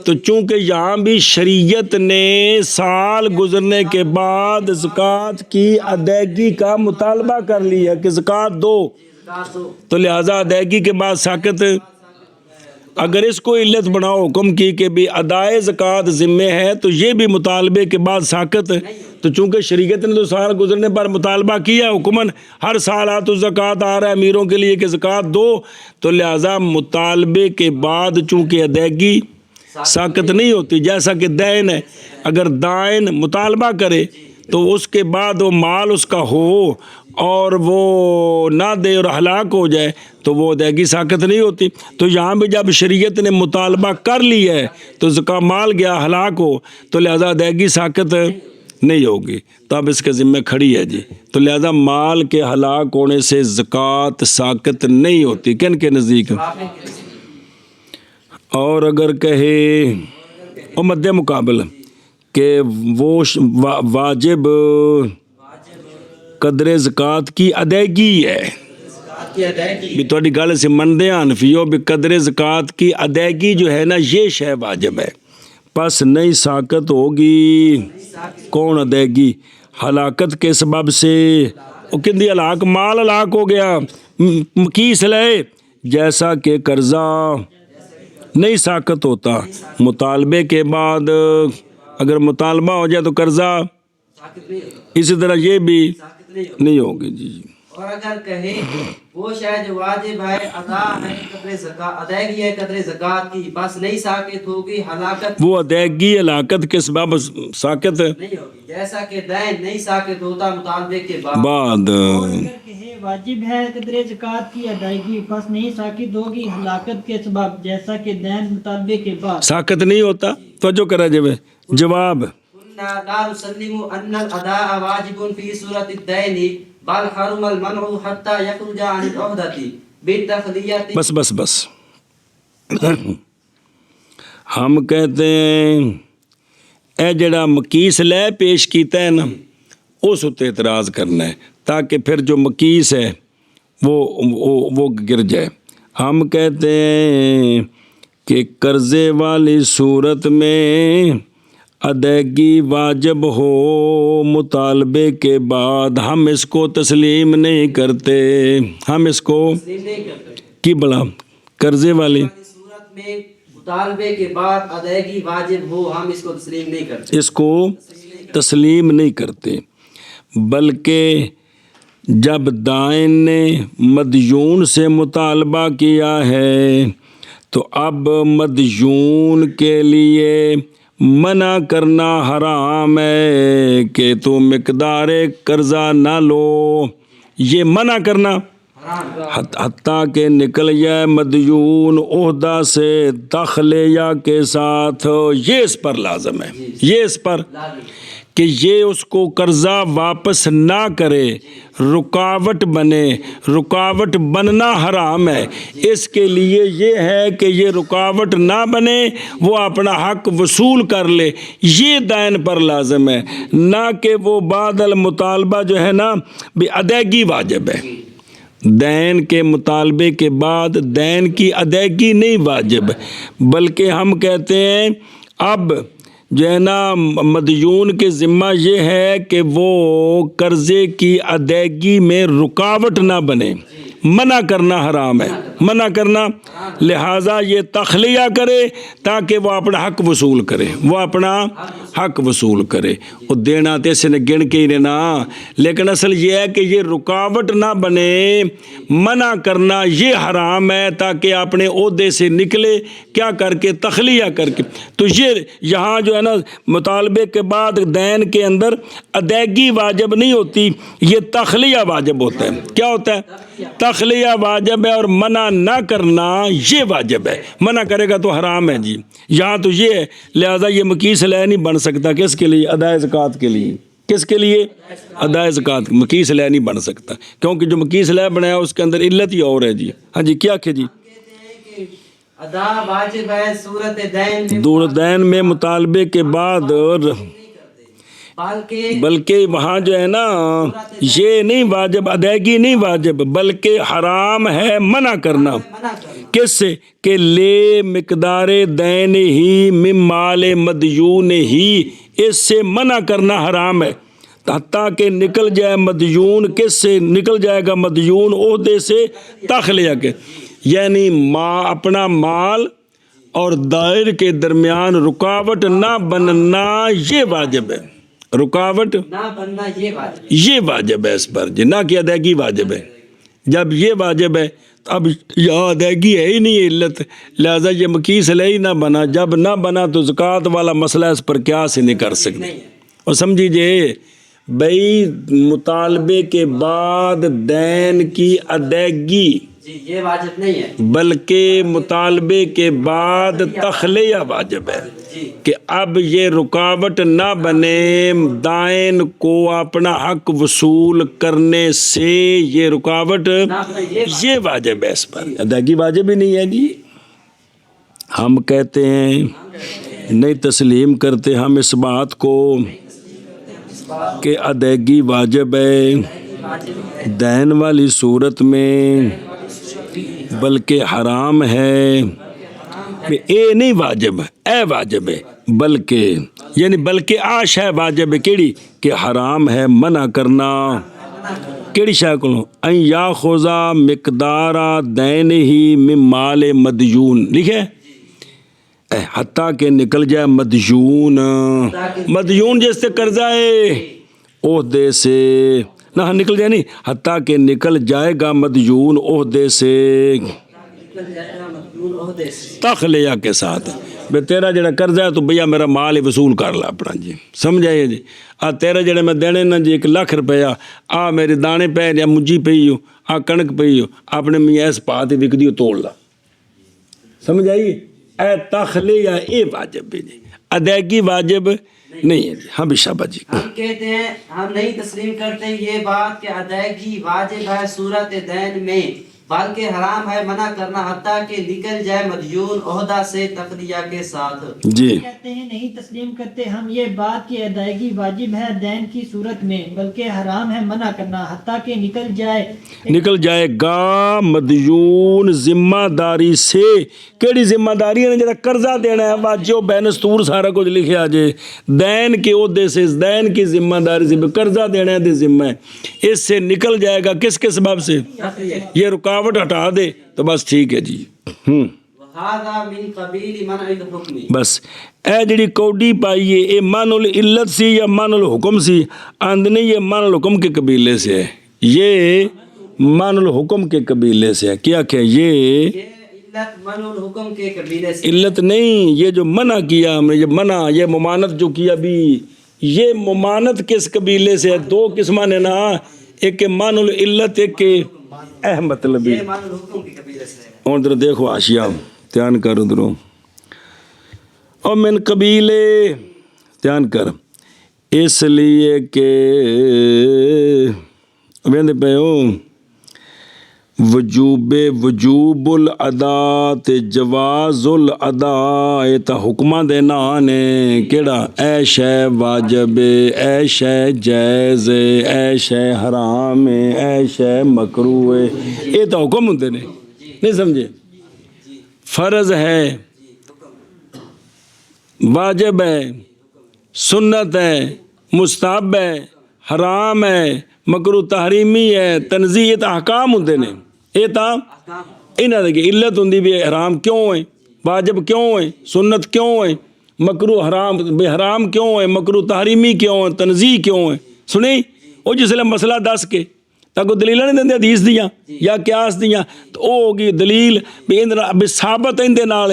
تو چونکہ یہاں بھی شریعت نے سال گزرنے کے بعد زکوٰۃ کی ادائیگی کا مطالبہ کر لیا کہ زکوٰۃ دو، تو لہٰذا ادائیگی کے بعد ساقط۔ اگر اس کو علت بناؤ حکم کی کہ بھی ادائے زکوٰۃ ذمے ہے، تو یہ بھی مطالبے کے بعد ساقط، تو چونکہ شریعت نے تو سال گزرنے پر مطالبہ کیا حکماً، ہر سال تو زکوٰۃ آ رہا ہے امیروں کے لیے کہ زکوٰۃ دو، تو لہٰذا مطالبے کے بعد چونکہ ادائیگی ساقط نہیں ہوتی، جیسا کہ دین ہے، اگر دائن مطالبہ کرے تو اس کے بعد وہ مال اس کا ہو اور وہ نہ دے اور ہلاک ہو جائے تو وہ ادائیگی ساقط نہیں ہوتی۔ تو یہاں بھی جب شریعت نے مطالبہ کر لی ہے تو زکوٰۃ مال گیا ہلاک ہو، تو لہذا ادائیگی ساقط نہیں ہوگی، تو اب اس کے ذمہ کھڑی ہے جی، تو لہذا مال کے ہلاک ہونے سے زکوٰۃ ساقط نہیں ہوتی کن کے نزدیک۔ اور اگر کہے اور مد مقابل کہ وہ واجب قدر زکوٰۃ کی ادائیگی ہے، بھی تھوڑی گل سے مندے حنفیو بھی قدر زکوٰۃ کی ادائیگی جو ہے نا یہ شے واجب ہے، پس نہیں ساقط ہوگی۔ کون ادائیگی؟ ہلاکت کے سبب سے، وہ کندی ہلاک مال ہلاک ہو گیا، کیس لے، جیسا کہ قرضہ نہیں ساقط ہوتا مطالبے کے بعد، اگر مطالبہ ہو جائے تو قرضہ، اسی طرح یہ بھی نہیں ہوگی جی۔ اور اگر کہے وہ شے جو واجب ہے ادا ہے قدر زکوٰۃ، ادائیگی ہے قدر زکوٰۃ کی، بس نہیں ساقط ہوگی ہلاکت، وہ ادائیگی ہلاکت کے سبب ساقط نہیں ہوگی، جیسا کہ دین نہیں ساقط ہوتا مطالبے کے بعد۔ اور اگر کہے واجب ہے قدر زکوٰۃ کی ادائیگی، پس نہیں ساقط ہوگی ہلاکت کے سبب، جیسا کہ دین مطالبے کے بعد ساقط نہیں ہوتا۔ توجہ کرا جواب لا نسلم ان الاداء واجب في صورة الدين بل حرم المنع حتى يخرج عن العهدة بالتخلية۔ بس ہم کہتے ہیں اے جڑا مکیس لے پیش کیتا ہے نا اس تے اعتراض کرنا ہے تاکہ پھر جو مکیس ہے وہ گر جائے۔ ہم کہتے ہیں کہ قرضے والی صورت میں ادائیگی واجب ہو مطالبے کے بعد، ہم اس کو تسلیم نہیں کرتے، ہم اس کو کی بلا قرضے والی صورت میں مطالبے کے بعد ادائیگی واجب ہو، ہم اس کو تسلیم نہیں کرتے، اس کو تسلیم نہیں کرتے، بلکہ جب دائن نے مدیون سے مطالبہ کیا ہے تو اب مدیون کے لیے منع کرنا حرام ہے کہ تو مقدار قرضہ نہ لو، یہ منع کرنا حتیٰ کہ نکل جائے مدیون عہدہ سے داخلیہ کے ساتھ، یہ اس پر لازم ہے، یہ اس پر کہ یہ اس کو قرضہ واپس نہ کرے، رکاوٹ بنے، رکاوٹ بننا حرام ہے، اس کے لیے یہ ہے کہ یہ رکاوٹ نہ بنے، وہ اپنا حق وصول کر لے، یہ دائن پر لازم ہے، نہ کہ وہ بعد المطالبہ جو ہے نا بھی ادائیگی واجب ہے، دین کے مطالبے کے بعد دین کی ادائیگی نہیں واجب، بلکہ ہم کہتے ہیں اب جو ہے نا مدیون کے ذمہ یہ ہے کہ وہ قرضے کی ادائیگی میں رکاوٹ نہ بنے، منع کرنا حرام ہے، منع کرنا، لہٰذا یہ تخلیہ کرے تاکہ وہ اپنا حق وصول کرے، وہ اپنا حق وصول کرے۔ وہ دینا تو اس نے گن کے ہی دینا، لیکن اصل یہ ہے کہ یہ رکاوٹ نہ بنے، منع کرنا یہ حرام ہے تاکہ اپنے عہدے سے نکلے، کیا کر کے؟ تخلیہ کر کے۔ تو یہ یہاں جو ہے نا مطالبے کے بعد دین کے اندر ادائیگی واجب نہیں ہوتی، یہ تخلیہ واجب ہوتا ہے۔ کیا ہوتا ہے؟ تخلیہ واجب ہے، اور منع نہ کرنا یہ واجب ہے، منع کرے گا تو حرام ہے جی۔ یہاں تو یہ ہے، لہٰذا یہ مکی صلاح نہیں بن سکتا، کس کے لیے؟ ادائے زکوٰۃ کے لیے۔ کس کے لیے؟ ادائے زکوٰۃ۔ مکی صلاح نہیں بن سکتا، کیونکہ جو مکی صلاح بنایا اس کے اندر علت ہی اور ہے جی۔ ہاں جی، کیا کہ جی؟ ادا واجب ہے صورت دین میں، دور دین میں مطالبے کے بعد، بلکہ وہاں جو ہے نا یہ نہیں واجب، ادائیگی نہیں واجب، بلکہ حرام ہے منع کرنا۔ کس سے؟ کہ لے مقدار دین ہی من مال مدیون ہی، اس سے منع کرنا حرام ہے، حتیٰ کہ نکل جائے مدیون، کس سے نکل جائے گا مدیون؟ عہدے سے تخلیہ کے، یعنی اپنا مال اور دائر کے درمیان رکاوٹ نہ بننا یہ واجب ہے، رکاوٹ نہ بننا یہ واجب، یہ واجب ہے اس پر جی، نہ کہ ادائیگی واجب ہے۔ جب یہ واجب ہے تو اب یہاں ادائیگی ہے ہی نہیں علت، لہٰذا یہ مکی صلاح ہی نہ بنا، جب نہ بنا تو زکوٰۃ والا مسئلہ اس پر قیاس ہی نہیں کر سکتے۔ اور سمجھیے بھئی مطالبے کے بعد دین کی ادائیگی جی یہ واجب نہیں ہے، بلکہ مطالبے کے بعد تخلیہ واجب ہے کہ اب یہ رکاوٹ نہ بنے دائن کو اپنا حق وصول کرنے سے، یہ رکاوٹ یہ واجب ہے، اس پر ادائیگی واجب ہی نہیں ہے جی۔ ہم کہتے ہیں نہیں تسلیم کرتے ہم اس بات کو کہ ادائیگی واجب ہے دین والی صورت میں، بلکہ حرام ہے، اے نہیں واجب، اے واجب ہے، بلکہ یعنی بلکہ آش ہے واجب ہے، کیڑی؟ کہ حرام ہے منع کرنا، کیڑی شے کو؟ ان یاخذا مقدار دین ہی من مال مدیون، لکھے حتیٰ کہ نکل جائے مدیون، مدیون جس سے قرضہ ہے عہدے سے، نہ نکل جائے نہیں، حتیٰ کہ نکل جائے گا مدیون عہدے سے تخلیہ کے ساتھ، بے تیرا جڑا قرضہ ہے تو بھیا میرا مال ہی وصول کر لا اپنا جی، سمجھائیے جی۔ تیرا جڑے میں دینے نا جی 1 لاکھ روپیہ، میرے دانے پہ یا مجھی پئی ہو، کنک پئی ہو، اپنے میاں اس پات وک دیو توڑ لا، سمجھائیے۔ اے تخلیہ اے واجب ہے جی، ادائیگی واجب نہیں ہے جی۔ ہاں بشابہ جی۔ ہم کہتے ہیں ہم نہیں تسلیم کرتے یہ بات کہ ادائیگی واجب ہے صورت دین میں، بلکہ حرام ہے منع کرنا حتیٰ کہ نکل جائے مدیون عہدہ سے تخلیہ کے ساتھ۔ جی کہتے ہیں نہیں تسلیم کرتے ہم یہ بات کہ ادائیگی واجب ہے دین کی صورت میں، بلکہ حرام ہے منع کرنا حتیٰ کہ نکل جائے گا مدیون ذمہ داری سے، کیڑی ذمہ داری ہے؟ جڑا قرضہ دینا ہے، واجو بینستور سارا کچھ لکھیا جے، دین کے عہدے سے، دین کی ذمہ داری سے، قرضہ دینا ہے ذمہ ہے، اس سے نکل جائے گا کس کے سبب سے؟ یہ رکاوٹ ہٹا دے تو بس ٹھیک ہے جی۔ وَهَذَا مِنْ قَبِيلِ مَنْعِ الْحُكْمِ، بس اے جڑی کوڈی پائیے اے من العلت سی یا من الحکم سی؟ آندنی یہ من الحکم کے قبیلے سے ہے، یہ من الحکم کے قبیلے سے ہے۔ کیا کہ یہ علت من الحکم کے قبیلے سے، علت نہیں، یہ جو منع کیا ہم نے، یہ منع، یہ ممانت جو کیا بھی، یہ ممانت کس قبیلے سے ہے؟ 2 قسمہ نے نا، ایک من العلت، ایک کے مطلب یہ من الحکم کے قبیلے سے ہے۔ اور ادھر دیکھو آشیا دھیان کر، ادھروں اور من قبیلے دھیان کر، اس لیے کہ ویندے پہ ہو وجوب الادا تے جواز الادا، یہ تا حکمہ دے نام نے، کیڑا؟ اے شے واجب، اے شے جائز، اے شے حرام، اے شے مکروہ، یہ تا حکم ہوندے نے، نہیں سمجھے؟ فرض ہے، واجب ہے، سنت ہے، مستحب ہے، حرام ہے، مکروہ تحریمی ہے، تنزیہ، احکام ہوندے نے، ਇਹ ਤਾਂ ਇਹਨਾਂ ਦੀ ਇੱਲਤ ਹੁੰਦੀ ਵੀ ਹਰਾਮ ਕਿਉਂ ਹੈ, ਵਾਜਬ ਕਿਉਂ ਹੈ, ਸੁਨਤ ਕਿਉਂ ਹੈ, ਮਕਰੂ ਹਰਾਮ ਬੇ ਹਰਾਮ ਕਿਉਂ ਹੈ, ਮਕਰੂ ਤਹਰੀਮੀ ਕਿਉਂ ਹੈ, ਤਨਜ਼ੀਹ ਕਿਉਂ ਹੈ। ਸੁਣੀ ਉਹ ਜਿਸਲੇ ਮਸਲਾ ਦੱਸ ਕੇ ਤਾਂ ਕੋਈ ਦਲੀਲਾਂ ਨਹੀਂ ਦਿੰਦੇ ਹਦੀਸ ਦੀਆਂ ਜਾਂ ਕਿਆਸ ਦੀਆਂ, ਤਾਂ ਉਹ ਹੋ ਗਈ ਦਲੀਲ ਵੀ ਇਹਦੇ ਨਾਲ ਵੀ ਸਾਬਤ ਇਹਦੇ ਨਾਲ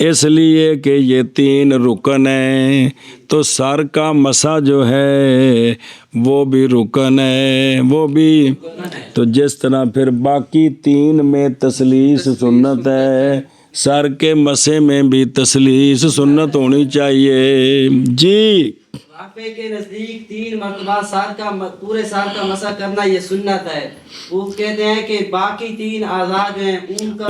اس لیے کہ یہ 3 رکن ہیں، تو سر کا مسا جو ہے وہ بھی رکن ہے، وہ بھی، تو جس طرح پھر باقی 3 میں تسلیس سنت ہے، سر کے مسے میں بھی تسلیس سنت ہونی چاہیے جی۔ رافع کے نزدیک 3 مرتبہ پورے سر کا مسح کرنا یہ سنت ہے۔ وہ کہتے ہیں کہ باقی 3 اعضاء جو ہیں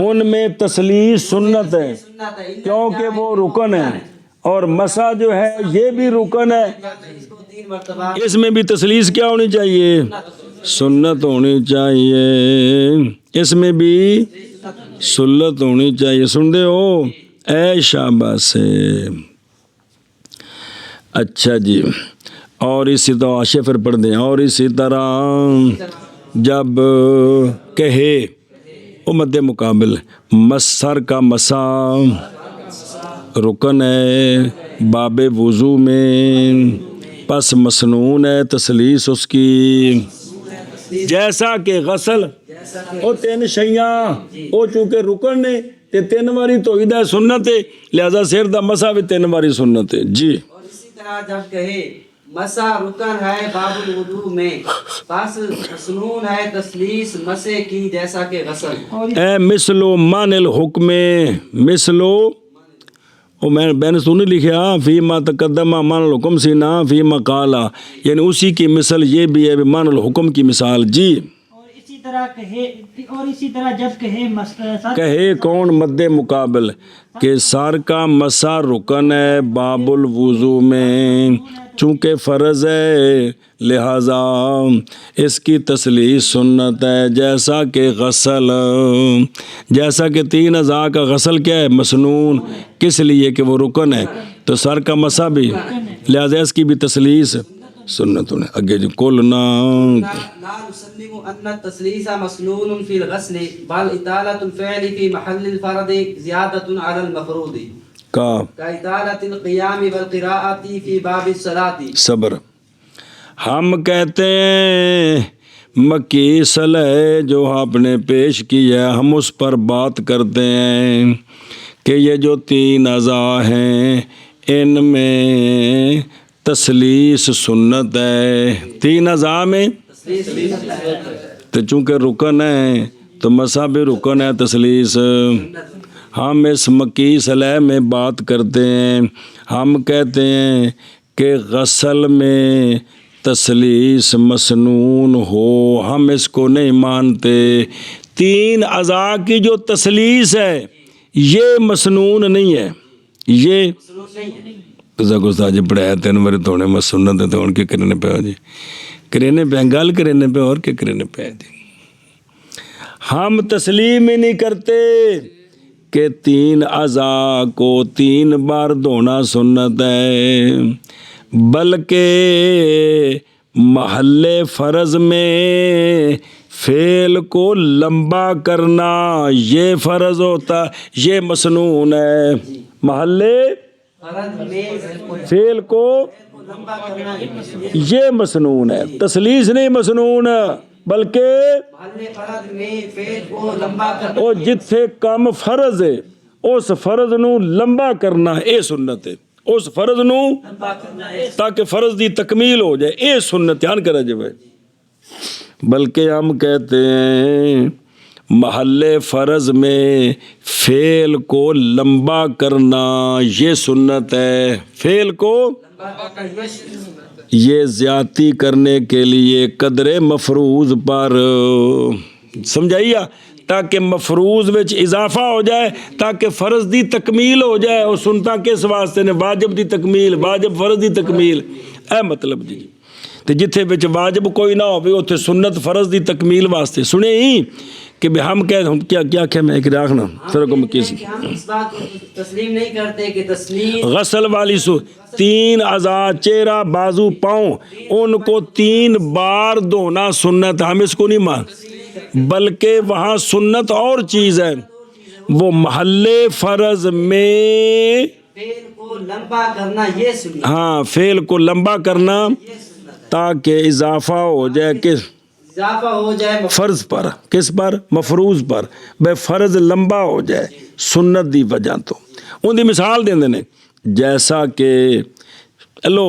ان میں تسلیس سنت ہے سنت ہے، کیونکہ وہ رکن ہے، اور مسا جو ہے یہ بھی رکن ہے، اس کو 3 مرتبہ اس میں بھی تسلیس کیا ہونی چاہیے؟ سنت ہونی چاہیے، اس میں بھی سنت ہونی چاہیے۔ سن دے ہو اے شاباش ہے۔ اچھا جی، اور اسی طرح آشے پھر پڑھ دیں، اور اسی طرح جب کہے وہ مد مقابل سر کا مسا رکن ہے باب وضو میں، پس مسنون ہے تسلیس اس کی، جیسا کہ غسل وہ 3 شیاں وہ چونکہ رکن نے تے 3 واری تو ادھا سنت ہے، لہذا سر دا مسا بھی 3 واری سنت ہے جی۔ اور اسی طرح جب کہے مسح رکن ہے باب الوضو میں، پس مسنون ہے تسلیس مسح کی جیسا کہ غسل۔ اے مثلو مان الحکم، مثلو وہ میں نے تو نہیں لکھا فیما تقدم مان الحکم سی نا فیما قالا، یعنی اسی کی مثل یہ بھی ہے مان الحکم کی مثال جی۔ اور اسی طرح جب کہے کون مد مقابل کہ سر کا مسا رکن ہے باب الوضو میں، چونکہ فرض ہے لہذا اس کی تسلیس سنت ہے، جیسا کہ غسل، جیسا کہ 3 اعضاء کا غسل کیا ہے؟ مسنون، کس لیے کہ وہ رکن ہے، تو سر کا مسا بھی، لہذا اس کی بھی تسلیس سنت ہے۔ اگے جو قلنا لا نسلم ان التسلیس مسنون فی الغسل بل اطالۃ الفعل فی محل الفرض زیادۃ علی المفروض کا کاطالۃ القیام والقراءۃ فی باب الصلاۃ۔ صبر، ہم کہتے ہیں مکی صلح جو آپ نے پیش کی ہے، ہم اس پر بات کرتے ہیں کہ یہ جو 3 اعضاء ہیں ان میں تسلیس سنت ہے، 3 اعضاء میں تو چونکہ رکن ہے تو مسا بھی رکن ہے تسلیس۔ ہم اس مکی صلح میں بات کرتے ہیں، ہم کہتے ہیں کہ غسل میں تسلیس مسنون ہو، ہم اس کو نہیں مانتے۔ 3 اعضاء کی جو تسلیس ہے یہ مسنون نہیں ہے، یہ جی پڑھایا 3 بار توڑنے میں سنت ہے، تو ان کے کرنے پہ ہو جی کرنے پہ گل کرنے پہ اور کیا کرنے پہ جی۔ ہم تسلیم ہی نہیں کرتے کہ 3 اعضاء کو 3 بار دھونا سنت ہے، بلکہ محل فرض میں فعل کو لمبا کرنا یہ فرض ہوتا، یہ مسنون ہے، محل فعل کو یہ مسنون ہے، تسلیس نہیں مسنون، بلکہ او جتھے کم فرض ہے اس فرض نو لمبا کرنا اے سنت ہے، اس فرض نو تاکہ فرض دی تکمیل ہو جائے اے سنت دھیان کرا جائے بھائی۔ بلکہ ہم کہتے ہیں محل فرض میں فعل کو لمبا کرنا یہ سنت ہے، فعل کو یہ زیادتی کرنے کے لیے قدر مفروض پر سمجھائیے، تاکہ مفروض وچ اضافہ ہو جائے، تاکہ فرض دی تکمیل ہو جائے، اور سنتا کس واسطے نے واجب دی تکمیل، واجب فرض دی تکمیل، اے مطلب جی تے جتھے وچ واجب کوئی نہ ہوے اوتھے سنت فرض دی تکمیل واسطے سنے ہی کہ ہم کیا کہ میں ایک راکھنا پھر کو مکیس ہم اس بات کو تسلیم نہیں کرتے کہ تسلیم غسل والی 3 اعضاء چہرہ بازو پاؤں ان کو 3 بار دھونا سنت، ہم اس کو نہیں مان، بلکہ وہاں سنت اور چیز ہے، وہ محل فرض میں فعل کو لمبا کرنا یہ سنت، ہاں فعل کو لمبا کرنا تاکہ اضافہ ہو جائے کہ اضافہ ہو جائے فرض پر، کس پر؟ مفروض پر، بے فرض لمبا ہو جائے سنت دی وجہ تو، ਉਹਦੀ ਮਿਸਾਲ ਦਿੰਦੇ ਨੇ ਜੈਸਾ ਕਿ ਲੋ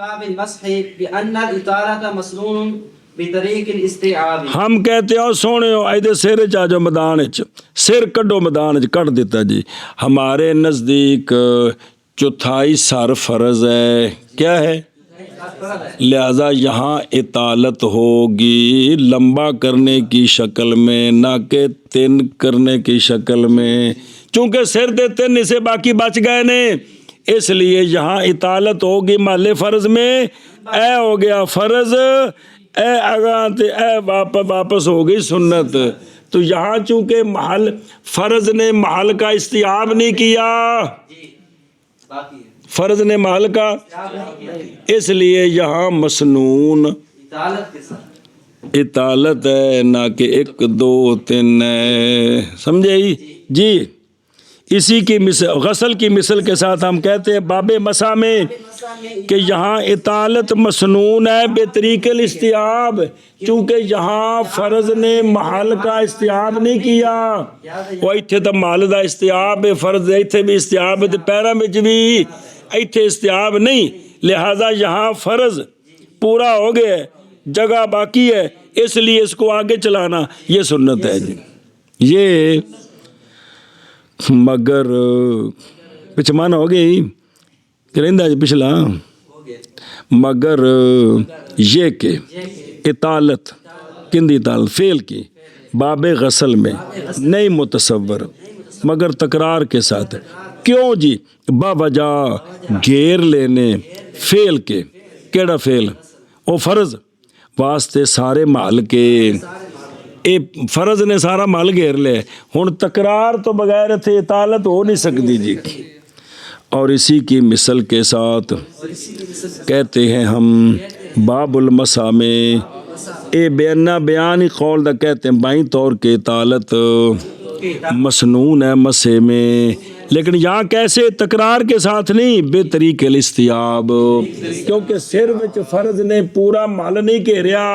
باب المسح بأن الإطالة مسنون بطريق الاستيعاب ہم کہتے ہیں سونے ہو ایدے سر چ آجو میدان چ سر کڈو میدان چ کٹ دیتا جی. ہمارے نزدیک چوتھائی سر فرض ہے. کیا ہے؟ لہذا یہاں اطالت ہوگی لمبا کرنے کی شکل میں، نہ کہ تن کرنے کی شکل میں، چونکہ سر دے تن اسے باقی بچ گئے نے، اس لیے یہاں اطالت ہوگی محل فرض میں. اے ہو گیا فرض، اے اگاں تے اے واپس ہو گئی سنت. تو یہاں چونکہ محل فرض نے محل کا استیعاب نہیں کیا، باقی ہے فرض نے محل کا، اس لیے یہاں مسنون اطالت کے ساتھ اطالت ہے، نہ کہ 1 2 3 ہے. سمجھے جی؟ اسی کی مثل غسل کی مثل کے ساتھ ہم کہتے ہیں باب مسا میں کہ یہاں اطالت مسنون ہے بطریق الاستیعاب، چونکہ یہاں فرض نے محل کا استیعاب نہیں کیا. وہ ایتھے تو محل دا استیعاب ہے، فرض ایتھے بھی استیعاب ہے، پیراں وچ بھی ایتھے استیعاب نہیں. لہذا یہاں فرض پورا ہو گیا ہے، جگہ باقی ہے، اس لیے اس کو آگے چلانا یہ سنت ہے جی. یہ مگر پچھ مانا ہو گئی کرندہ جی پچھلا، مگر یہ کہ اطالت کندی اطالت فعل کی باب غسل میں نہیں متصور مگر تکرار کے ساتھ. کیوں جی؟ باوجہ گھیر لینے فعل کے. کیڑا فعل؟ او فرض واسطے سارے محل کے، اے فرض نے سارا محل گھیر لے. ہن تکرار تو بغیر تھے اطالت ہو نہیں سکتی جی. اور اسی کی مثل کے ساتھ کہتے ہیں ہم باب المسا میں اے بیان قول دا کہتے ہیں بائیں طور کے اطالت مسنون ہے مسے میں، لیکن یہاں کیسے؟ تکرار کے ساتھ نہیں، بے طریق الاستیعاب، کیونکہ سر وچ فرض نے پورا محل نہیں گھیریا.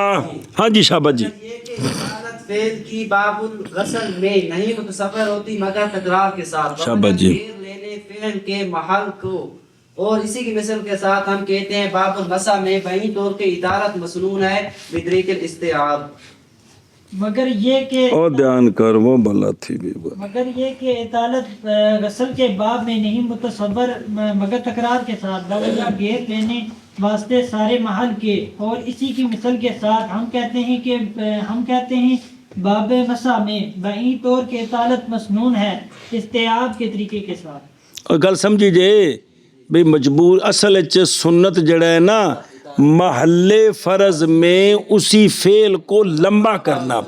ہاں جی شاباش جی. فعل کی باب الغسل میں نہیں متصور ہوتی مگر تکرار کے ساتھ، شاباش جی. لینے فعل کے محل کو. اور اسی کی مثل کے ساتھ ہم کہتے ہیں باب المسا میں بہین طور کے اطالت مسنون ہے بطریق الاستیعاب. مگر یہ کہ او دھیان کر وہ بلا تھی بھی مگر یہ کہ اطالت غسل کے باب میں نہیں متصور مگر تکرار کے ساتھ باوجہ گھیر لینے واسطے سارے محل کے. اور اسی کی مثل کے ساتھ ہم کہتے ہیں باب مسا میں بہین طور کے اطالت مسنون ہے استیعاب کے طریقے کے ساتھ. اور گل سمجھی جے بھئی مجبور اصل سنت جڑا ہے نا محل فرض میں اسی فعل کو لمبا کرنا،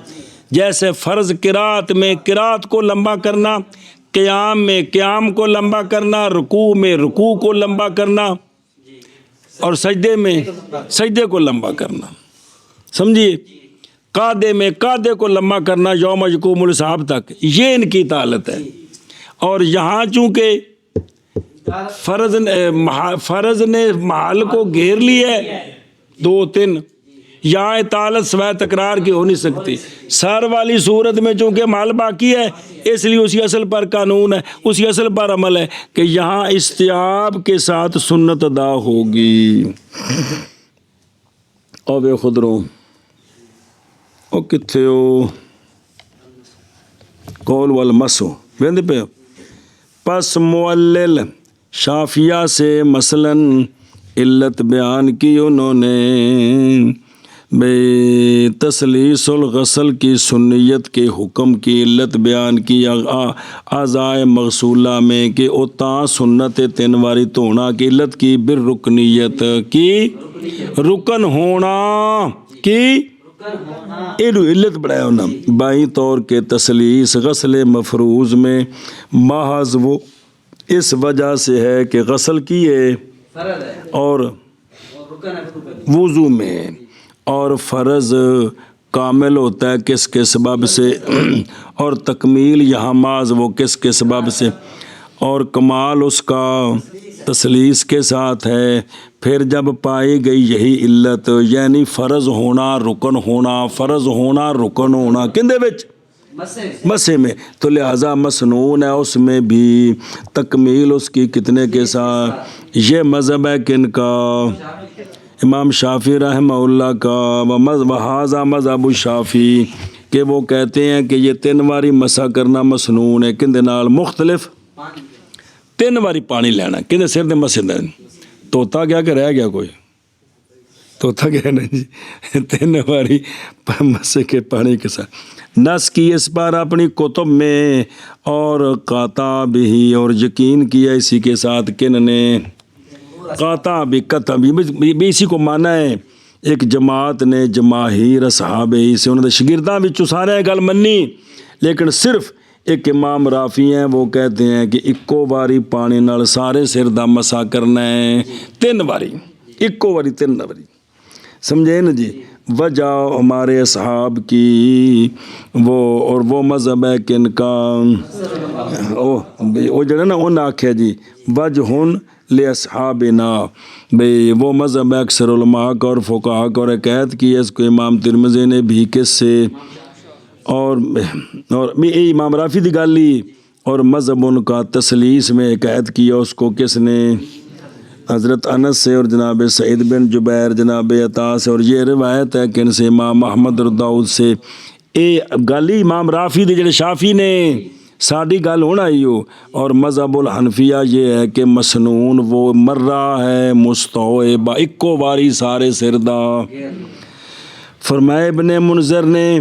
جیسے فرض قرات میں قرات کو لمبا کرنا، قیام میں قیام کو لمبا کرنا، رکوع میں رکوع کو لمبا کرنا، اور سجدے میں سجدے کو لمبا کرنا. سمجھیے؟ قعدے میں قعدے کو لمبا کرنا یوم یقوم الحساب تک، یہ ان کی اطالت ہے. اور یہاں چونکہ فرض نے محل کو گھیر لیا ہے 2 3، یہاں اطالت سوائے تکرار کی ہو نہیں سکتی. سر والی صورت میں چونکہ محل باقی ہے اس لیے اسی اصل پر قانون ہے، اسی اصل پر عمل ہے کہ یہاں استیعاب کے ساتھ سنت ادا ہوگی. او بے خدروں او کتھے ہو قول والمسو ویندے پہ. پس معلل شافیہ سے مثلاً علت بیان کی انہوں نے بے تسلیس الغسل کی سنیت کے حکم کی علت بیان کی اعضائے مغسولہ میں کہ اوتاں سنت 3 واری دھونا کی علت کی بالرکنیت کی رکن ہونا کی ایڈو علت بڑھایا ہونا. بائیں طور کے تسلیس غسل مفروض میں محض وہ اس وجہ سے ہے کہ غسل کیے اور وضو میں، اور فرض کامل ہوتا ہے کس کے سبب سے، اور تکمیل یہاں محض وہ کس کے سبب سے، اور کمال اس کا تسلیس کے ساتھ ہے. پھر جب پائی گئی یہی علت یعنی فرض ہونا رکن ہونا، فرض ہونا رکن ہونا کندے وچ مسے میں، تو لہٰذا مسنون ہے اس میں بھی تکمیل اس کی کتنے کے ساتھ. یہ مذہب ہے کن کا؟ امام شافعی رحمہ اللہ کا وہذا مذہب الشافعی کہ وہ کہتے ہیں کہ یہ 3 واری مسح کرنا مسنون ہے کندے نال مختلف 3 واری پانی لینا کندے سر دے مسح دے طوطا کیا کہ رہ گیا کوئی طوطا کیا نا جی 3 واری مسح کے پانی کے ساتھ نس کی اس پر اپنی کتب میں اور قاطع بھی اور یقین کیا اسی کے ساتھ کن نے قاطع بھی قطع بھی اسی کو مانا ہے ایک جماعت نے جماہیر اصحاب سے انہوں نے شاگرداں وچوں سارے گل منی لیکن صرف ایک امام رافی ہیں وہ کہتے ہیں کہ اکو واری پانی نال سارے سر دا مسح کرنا ہے 3 واری اکو واری 3 واری سمجھے نا جی وجہ ہمارے اصحاب کی وہ مذہب ہے کہ ان کا وہ جڑا نا انہوں نے آکھیا جی وجہن لِأَصْحَابِنَا بھئی وہ مذہب ہے اکثر علماء کا اور فقہاء کا اور قید کی ہے اس کو امام ترمذی نے بھی کس سے اور امام رافی دی گل لی اور مذہب ان کا تسلیس میں قید کیا اس کو کس نے حضرت انس سے اور جناب سعید بن جبیر جناب عطا سے اور یہ روایت ہے کہ ان سے امام احمد داؤد سے اے گلی امام رافی دے جڑے شافی نے ساڑی گل ہونا ہی ہو اور مذہب الحنفیہ یہ ہے کہ مسنون وہ مرہ ہے مستوعب اکو واری سارے سردہ فرمائے ابن منذر نے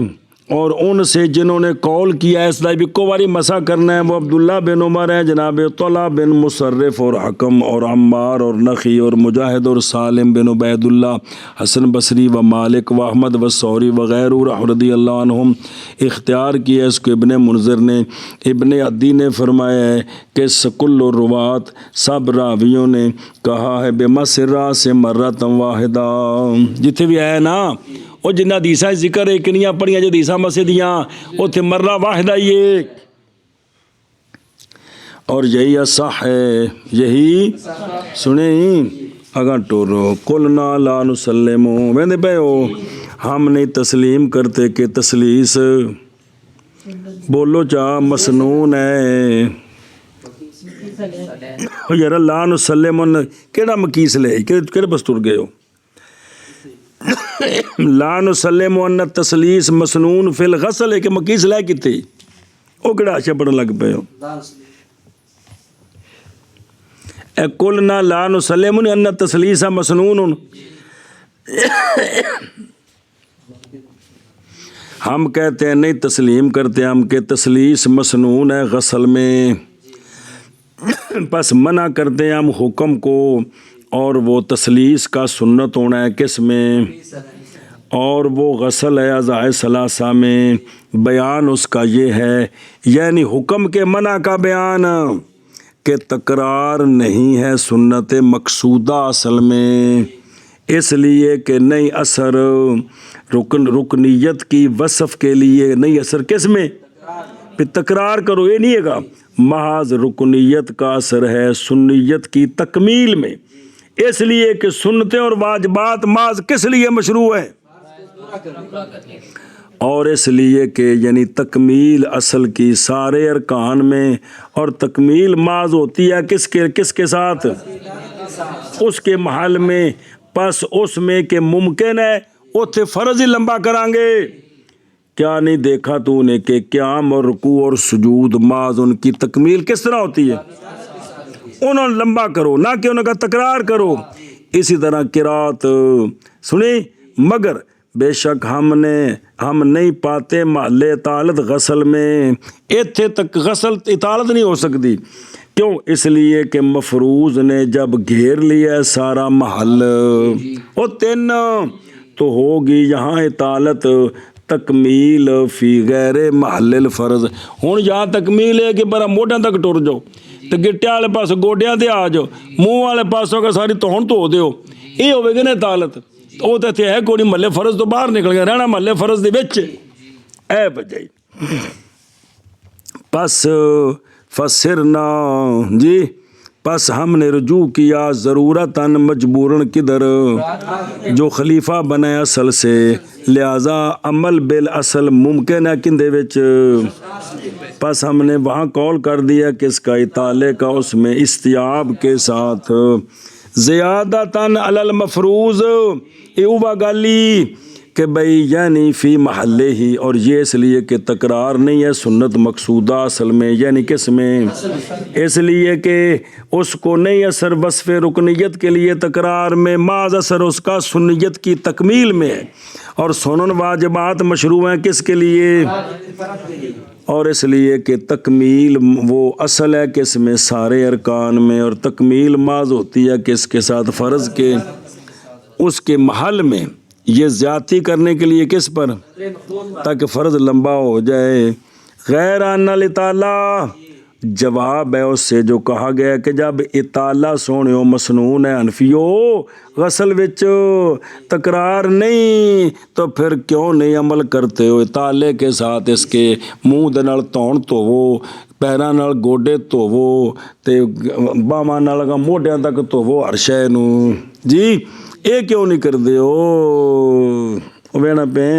اور ان سے جنہوں نے قول کیا ہے اس لائب اکو واری مسح کرنا ہے وہ عبداللہ بن عمر ہیں جناب طلحہ بن مصرف اور حکم اور عمار اور نخی اور مجاہد اور سالم بن عبید اللہ حسن بصری و مالک و احمد و سوری وغیرہ رضی اللہ عنہم اختیار کیا اس کو ابن منذر نے ابن عدی نے فرمایا ہے کہ کل الروات سب راویوں نے کہا ہے بے مسرہ سے مرۃ واحدہ جتنے بھی ہے نا وہ جنہ حدیثاں ذکر ہے کنیاں پڑھیاں جو حدیثاں مسجدیاں وہ تھے مرہ واحدہ یہ اور یہی اصح ہے یہی سنیں اگاں ٹورو قلنا لا نسلمو ویندے پہ ہو ہم نہیں تسلیم کرتے کہ تسلیس بولو چاہ مسنون ہے یار لا نسلمو کیڑا مکیس لے کیڑے پس ٹر گئے ہو لا نسلم ان تسلیس مسنون فی الغسل ہے کہ مکیس لے کتے او کڑا آشا پڑھن لگ پہ ہو اے قلنا لا نسلم ان تسلیس مسنون ہم کہتے ہیں نہیں تسلیم کرتے ہم کہ تسلیس مسنون ہے غسل میں پس منع کرتے ہیں ہم حکم کو اور وہ تسلیس کا سنت ہونا ہے کس میں اور وہ غسل ہے اعضاء ثلاثہ میں بیان اس کا یہ ہے یعنی حکم کے منع کا بیان کہ تکرار نہیں ہے سنت مقصودہ اصل میں اس لیے کہ نئی اثر رکنیت کی وصف کے لیے نئی اثر کس میں پھر تکرار کرو یہ نہیں ہے گا محض رکنیت کا اثر ہے سنیت کی تکمیل میں اس لیے کہ سنتیں اور واجبات محض کس لیے مشروع ہے اور اس لیے کہ یعنی تکمیل اصل کی سارے ارکان میں اور تکمیل محض ہوتی ہے کس کے ساتھ اس کے محل میں پس اس میں کہ ممکن ہے اتھے فرض ہی لمبا کریں گے کیا نہیں دیکھا تو نے کہ قیام اور رکوع اور سجود محض ان کی تکمیل کس طرح ہوتی ہے انہوں لمبا کرو نہ کہ انہوں کا تکرار کرو اسی طرح قرات سنیں مگر بے شک ہم نہیں پاتے محل اطالت غسل میں ایتھے تک غسل اطالت نہیں ہو سکتی کیوں اس لیے کہ مفروض نے جب گھیر لیا سارا محل وہ 3 تو ہوگی یہاں اطالت تکمیل فی غیر محل الفرض ہوں یہاں تکمیل ہے کہ برا موڈیاں تک ٹر جاؤ تو گٹیا والے پاس گوڈیاں تے آ جاؤ منہ والے پاسوں کا ساری تہن تو دیو یہ ہوئے گا نا اطالت وہ تو ہے کوئی محلے فرض تو باہر نکل گیا رہنا محلے فرض دے وچ اے بجائی پس فسرنا جی پس ہم نے رجوع کیا ضرورتاً مجبوراً کدھر جو خلیفہ بنے اصل سے لہذا عمل بالاصل ممکن ہے کندے وچ پس ہم نے وہاں قول کر دیا کہ اس کا اطالے کا اس میں استیاب کے ساتھ زیادتاً علی المفروض، یہ گالی کہ بھئی یعنی فی محلے ہی، اور یہ اس لیے کہ تکرار نہیں ہے سنت مقصودہ اصل میں، یعنی کس میں، اس لیے کہ اس کو نہیں اثر وصف رکنیت کے لیے تکرار میں، معاذ اثر اس کا سنیت کی تکمیل میں ہے، اور سنن واجبات مشروع ہیں کس کے لیے، اور اس لیے کہ تکمیل وہ اصل ہے کس میں، سارے ارکان میں، اور تکمیل معاذ ہوتی ہے کس کے ساتھ، فرض کے اس کے محل میں، یہ زیادتی کرنے کے لیے کس پر، تاکہ فرض لمبا ہو جائے۔ غیر ان الاطالہ، جواب ہے اس سے جو کہا گیا کہ جب اطالہ سونیو مسنون ہے حنفیو غسل وچ تکرار نہیں تو پھر کیوں نہیں عمل کرتے ہو اطالے کے ساتھ، اس کے منہ دے نال ਧੋਣ ਧੋਵੋ، پیراں نال گوڈے ਧੋਵੋ تے باہاں نال موڈیاں تک ਧੋਵੋ ہر شے نوں، جی یہ کیوں نہیں کرتے ہو وینا پہ،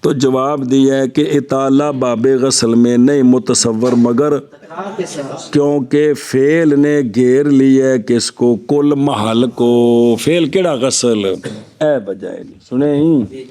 تو جواب دیا ہے کہ اطالہ باب غسل میں نہیں متصور، مگر کیونکہ فعل نے گھیر لیا ہے کس کو، کل محل کو، فعل کیڑا غسل، اے بجائے سنے ہی